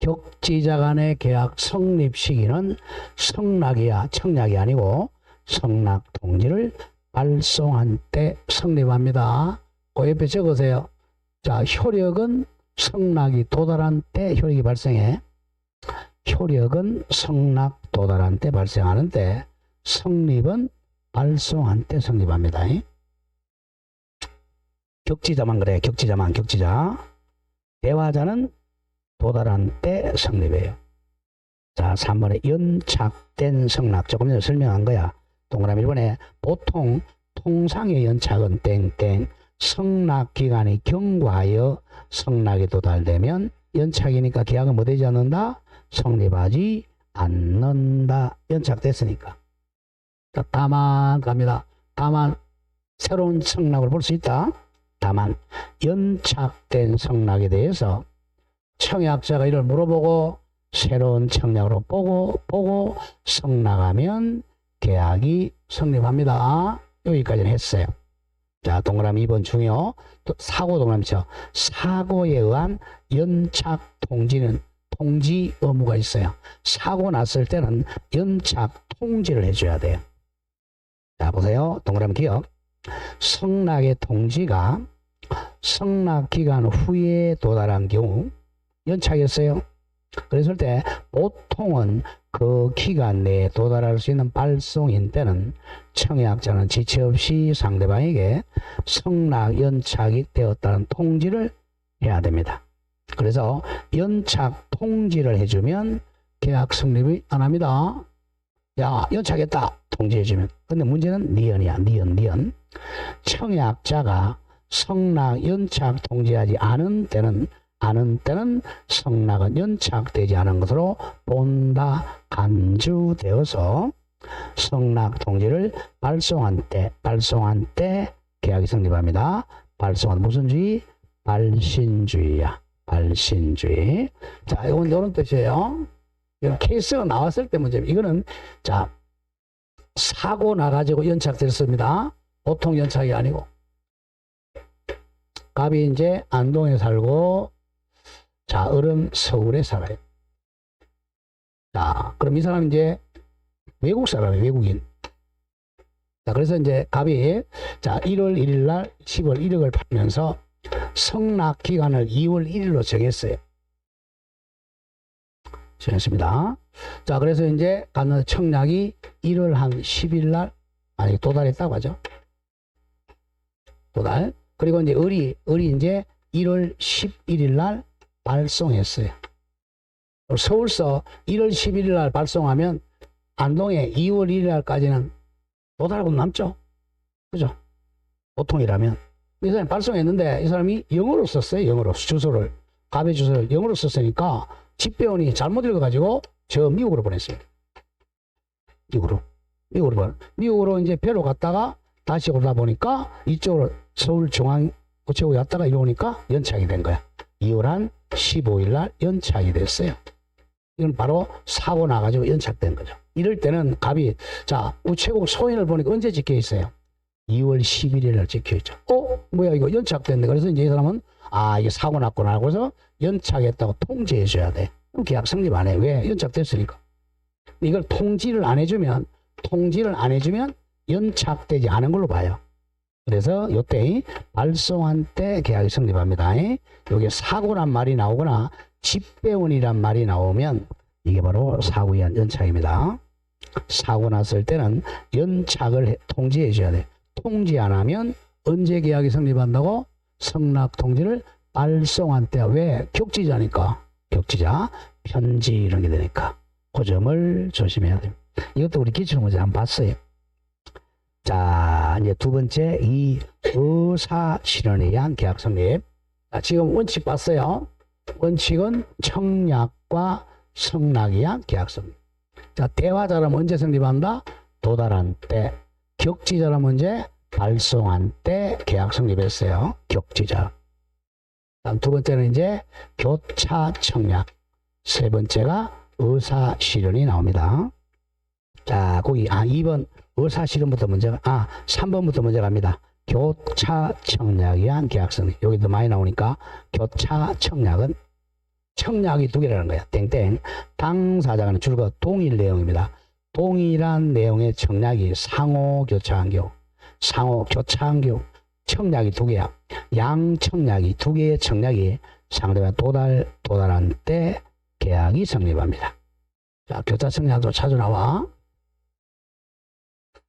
격지자 간의 계약 성립 시기는 성락이야 청약이 아니고 성락 통지를 발송한 때 성립합니다. 그 옆에 적으세요. 자, 효력은 성락이 도달한 때 효력이 발생해. 효력은 성락 도달한 때 발생하는데 성립은 발송한 때 성립합니다. 격지자만 그래. 격지자. 대화자는 도달한 때 성립해요. 자, 3번에 연착된 성락. 조금 전에 설명한 거야. 동그라미 1번에 보통 통상의 연착은 땡땡. 성락 기간이 경과하여 성락이 도달되면 연착이니까 계약은 뭐 되지 않는다? 성립하지 않는다. 연착됐으니까. 자, 다만 갑니다. 다만 새로운 성락을 볼 수 있다. 다만 연착된 성락에 대해서 청약자가 이를 물어보고 새로운 청약으로 보고 성락하면 계약이 성립합니다. 여기까지는 했어요. 자, 동그라미 2번 중요. 또 사고 동그라미 쳐. 사고에 의한 연착 통지는 통지 의무가 있어요. 사고 났을 때는 연착 통지를 해줘야 돼요. 자, 보세요. 동그라미 기억. 성락의 통지가 성락 기간 후에 도달한 경우 연착했어요. 그랬을 때 보통은 그 기간 내에 도달할 수 있는 발송인 때는 청약자는 지체 없이 상대방에게 성락 연착이 되었다는 통지를 해야 됩니다. 그래서 연착 통지를 해주면 계약 성립이 안 합니다. 야, 연착했다 통지해주면. 근데 문제는 니은이야. 니은. 청약자가 성락 연착 통지하지 않은 때는 성락은 연착되지 않은 것으로 본다. 간주되어서 성락 통지를 발송한 때 계약이 성립합니다. 발송한 무슨 주의? 발신주의야. 발신주의. 자, 이건 이런 뜻이에요. 이건 케이스가 나왔을 때 문제. 이거는 자 사고 나가지고 연착됐습니다. 보통 연착이 아니고. 갑이 이제 안동에 살고 자, 을은 서울에 살아요. 자, 그럼 이 사람 이제 외국 사람이에요. 외국인. 자, 그래서 이제 갑이 자, 1월 1일 날 10월 1억을 팔면서 성락 기간을 2월 1일로 정했어요. 정했습니다. 자, 그래서 이제 가는 청약이 1월 한 10일 날 만약에 도달했다고 하죠. 도달. 그리고 이제 을이 이제 1월 11일 날 발송했어요. 서울서 1월 11일 날 발송하면 안동에 2월 1일 날까지는 도달하고 남죠. 그죠? 보통이라면. 이 사람이 발송했는데 이 사람이 영어로 썼어요. 영어로 주소를. 갑의 주소를 영어로 썼으니까 집배원이 잘못 읽어가지고 저 미국으로 보냈습니다. 미국으로 이제 배로 갔다가 다시 오다 보니까 이쪽으로 서울중앙우체국에 왔다가 이리 오니까 연착이 된 거야. 2월 한 15일 날 연착이 됐어요. 이건 바로 사고 나가지고 연착된 거죠. 이럴 때는 갑이 자 우체국 소인을 보니까 언제 찍혀 있어요? 2월 11일 날 찍혀 있죠. 뭐야 이거 연착됐네. 그래서 이제 이 사람은 이게 사고 났구나 하고서 연착했다고 통지해 줘야 돼. 그럼 계약 성립 안 해. 왜? 연착됐으니까. 이걸 통지를 안 해주면 연착되지 않은 걸로 봐요. 그래서 이때 발송한 때 계약이 성립합니다. 여기 사고란 말이 나오거나 집배원이란 말이 나오면 이게 바로 사고에 의한 연착입니다. 사고 났을 때는 연착을 통지해 줘야 돼. 통지 안 하면 언제 계약이 성립한다고? 성납 통지를 발송한 때. 왜? 격지자니까. 격지자, 편지 이런 게 되니까. 그 점을 조심해야 돼요. 이것도 우리 기출문제 한번 봤어요. 자, 이제 두 번째, 이 의사실현에 의한 계약 성립. 자, 지금 원칙 봤어요. 원칙은 청약과 성락에 의한 계약 성립. 자, 대화자라면 언제 성립한다? 도달한 때. 격지자라면 언제? 발송한 때 계약 성립했어요. 격지자. 다음 두 번째는 이제 교차 청약. 세 번째가 의사실현이 나옵니다. 자, 거기 2번 의사실현부터 문제가 3번부터 문제 갑니다. 교차 청약에 의한 계약 성립. 여기도 많이 나오니까 교차 청약은 청약이 두 개라는 거야. 땡땡. 당사자간의 줄거 동일 내용입니다. 동일한 내용의 청약이 상호 교차한 경우, 상호 교차한 경우 청약이 두 개야. 양 청약이 두 개의 청약이 상대방 도달한 때 계약이 성립합니다. 자, 교차 청약도 찾아 나와.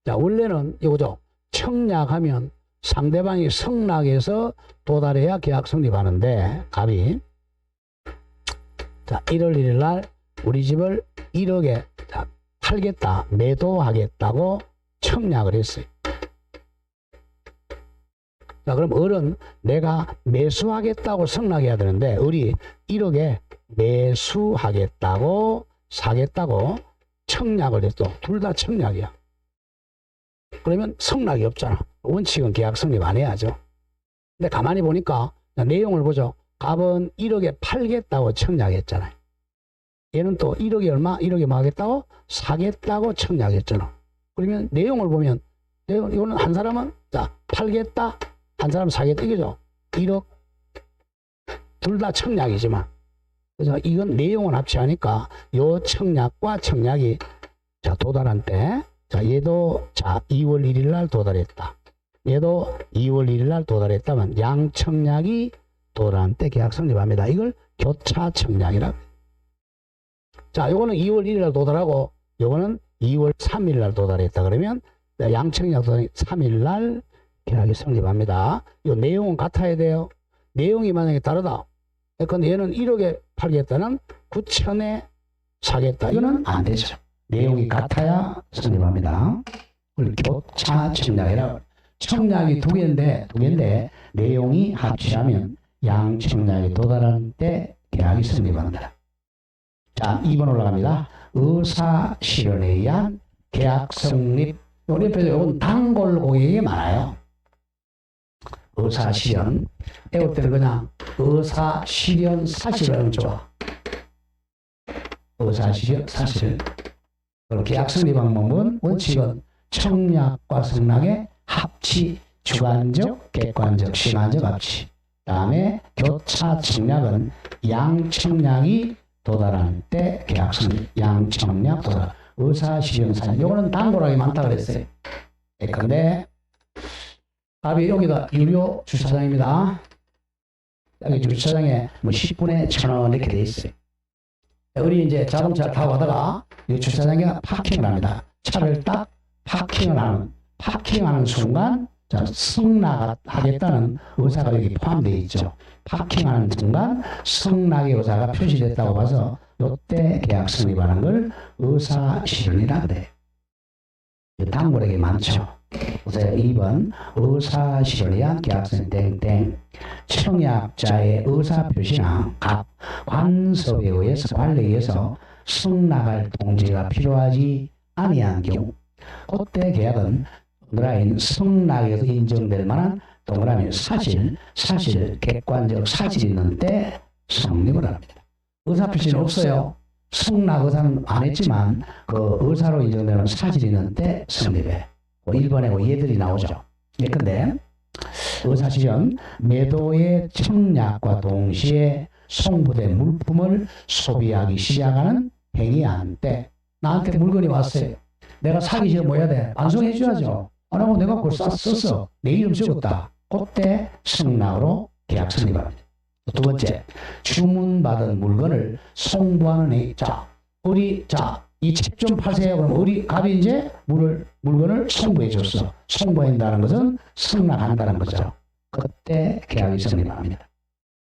자, 원래는 이거죠. 청약하면 상대방이 성락해서 도달해야 계약 성립하는데 갑이 자 1월 1일 날 우리 집을 1억에 팔겠다, 매도하겠다고 청약을 했어요. 자, 그럼 을은 내가 매수하겠다고 성락해야 되는데 을이 1억에 매수하겠다고 사겠다고 청약을 했어. 둘 다 청약이야. 그러면 성락이 없잖아. 원칙은 계약 성립 안 해야죠. 근데 가만히 보니까 내용을 보죠. 갑은 1억에 팔겠다고 청약했잖아요. 얘는 또 1억에 얼마? 1억에 뭐 하겠다고? 사겠다고 청약했잖아. 그러면 내용을 보면 이거는 한 사람은 자 팔겠다, 한 사람은 사겠다 이거죠. 1억 둘 다 청약이지만 그래서 이건 내용을 합치하니까 요 청약과 청약이 자 도달한 때 자 얘도 자 2월 1일 날 도달했다. 얘도 2월 1일 날 도달했다면 양 청약이 도달한 때 계약 성립합니다. 이걸 교차 청약이라고. 자, 요거는 2월 1일 날 도달하고 요거는 2월 3일 날 도달했다. 그러면 양 청약 도달이 3일 날 계약이 성립합니다. 요 내용은 같아야 돼요. 내용이 만약에 다르다. 근데 얘는 1억에 팔겠다는 9천에 사겠다. 이거는 안 되죠. 내용이 같아야 성립합니다. 그걸 교차 청약이라고. 청약이 두 개인데 내용이 합치하면 양 청약이 도달하는 때 계약이 성립합니다. 자, 2번 올라갑니다. 의사실현에 의한 계약 성립. 우리 옆에서 이건 단골 고객이 많아요. 의사실현. 배울 때는 그냥 의사실현 사실을 하면 좋아. 의사실현 사실. 그리고 계약 성립 방법은 원칙은 청약과 성락의 합치, 주관적, 객관적, 시간적 합치. 다음에 교차 청약은 양 청약이 도달하는 때 계약 성립. 양 청약 도달. 의사실현 사실. 요거는 단골하게 많다 그랬어요. 근데 답이 여기다 유료 주차장입니다. 여기 주차장에 뭐 10분에 1,000원 이렇게 돼 있어요. 우리 이제 자동차 타고 가다가 이 주차장에 파킹을 합니다. 차를 딱 파킹하는 순간 자, 승낙하겠다는 의사가 여기 포함되어 있죠. 파킹하는 순간 승낙의 의사가 표시됐다고 봐서 이때 계약 성립하는 걸 의사실현이라 그래. 단골에게 많죠. 보세요. 2번 의사실현에 의한 계약서는 땡땡. 청약자의 의사표시나 각 관습에 의해서 관리에 의해서 승낙할 통지가 필요하지 아니한 경우 그때 계약은 동그라미 승낙에서 인정될 만한 동그라미 사실, 객관적 사실이 있는 때 성립을 합니다. 의사표시는 없어요. 승낙 의사는 안 했지만 그 의사로 인정되는 사실이 있는 때 성립해. 1번에 얘들이 나오죠. 예컨대 의사실현 매도의 청약과 동시에 송부된 물품을 소비하기 시작하는 행위한 때 나한테 물건이 왔어요. 내가 사기 전에 뭐 해야 돼? 반송해 줘야죠. 안 하고 내가 그걸 썼어. 내 이름 적었다. 그때 승낙으로 계약 성립합니다. 두 번째, 주문받은 물건을 송부하는 행위. 이 책 좀 파세요. 그럼 우리 갑이 이제 물건을 송부해 줬어. 송부한다는 것은 승낙한다는 거죠. 그때 계약이 성립합니다.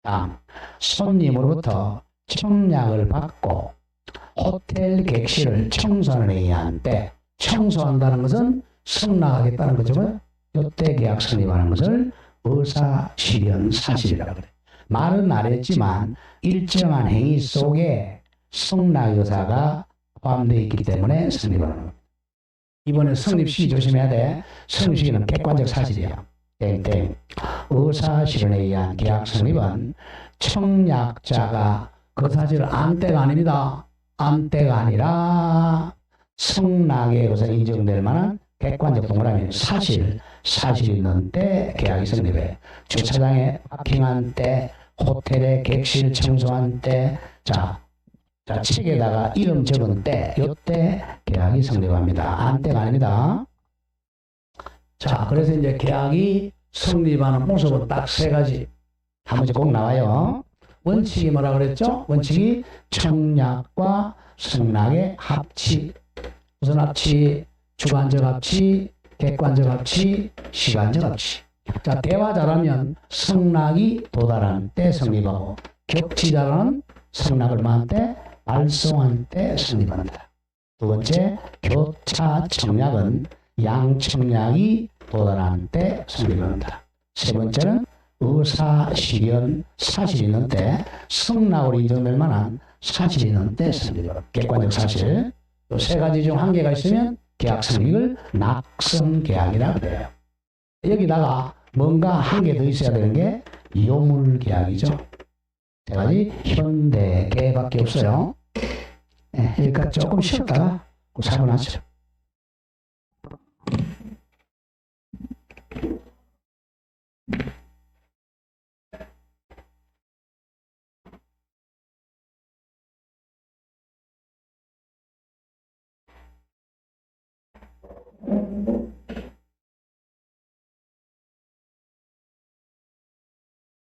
다음, 손님으로부터 청약을 받고 호텔 객실을 청소하는 행위한 때 청소한다는 것은 승낙하겠다는 거죠. 이때 계약 성립하는 것을 의사실현 사실이라고 그래. 말은 안 했지만 일정한 행위 속에 승낙 의사가 포함되어 있기 때문에 성립하는 겁니다. 이번에 성립 시기 조심해야 돼. 성립 시기는 객관적 사실이야. 땡땡. 의사실현에 의한 계약 성립은 청약자가 그 사실을 안 때가 아닙니다. 안 때가 아니라 승낙에 의해서 인정될 만한 객관적 동그라미 사실이 있는 때 계약이 성립해. 주차장에 파킹한 때, 호텔에 객실 청소한 때, 자, 책에다가 이름 적은 때, 요때 계약이 성립합니다. 안 때가 아닙니다. 자, 그래서 이제 계약이 성립하는 모습은 딱 세 가지. 한 문제 꼭 나와요. 원칙이 뭐라 그랬죠? 원칙이 청약과 승낙의 합치. 무슨 합치? 주관적 합치, 객관적 합치, 시간적 합치. 자, 대화 잘하면 승낙이 도달하는 때 성립하고, 격치 잘하는 승낙을 만한 때, 발송한 때 성립한다. 두 번째, 교차 청약은 양청약이 도달하는 때 성립한다. 세 번째는 의사실현 사실이 있는 때, 승낙으로 인정될 만한 사실이 있는 때 성립합니다. 객관적 사실. 또 세 가지 중 한 개가 있으면 계약 성립을 낙성 계약이라고 해요. 여기다가 뭔가 한 개 더 있어야 되는 게 요물 계약이죠. 세 가지 현대 계약밖에 없어요. 네, 여기까지 조금 쉬었다가 사고 나죠.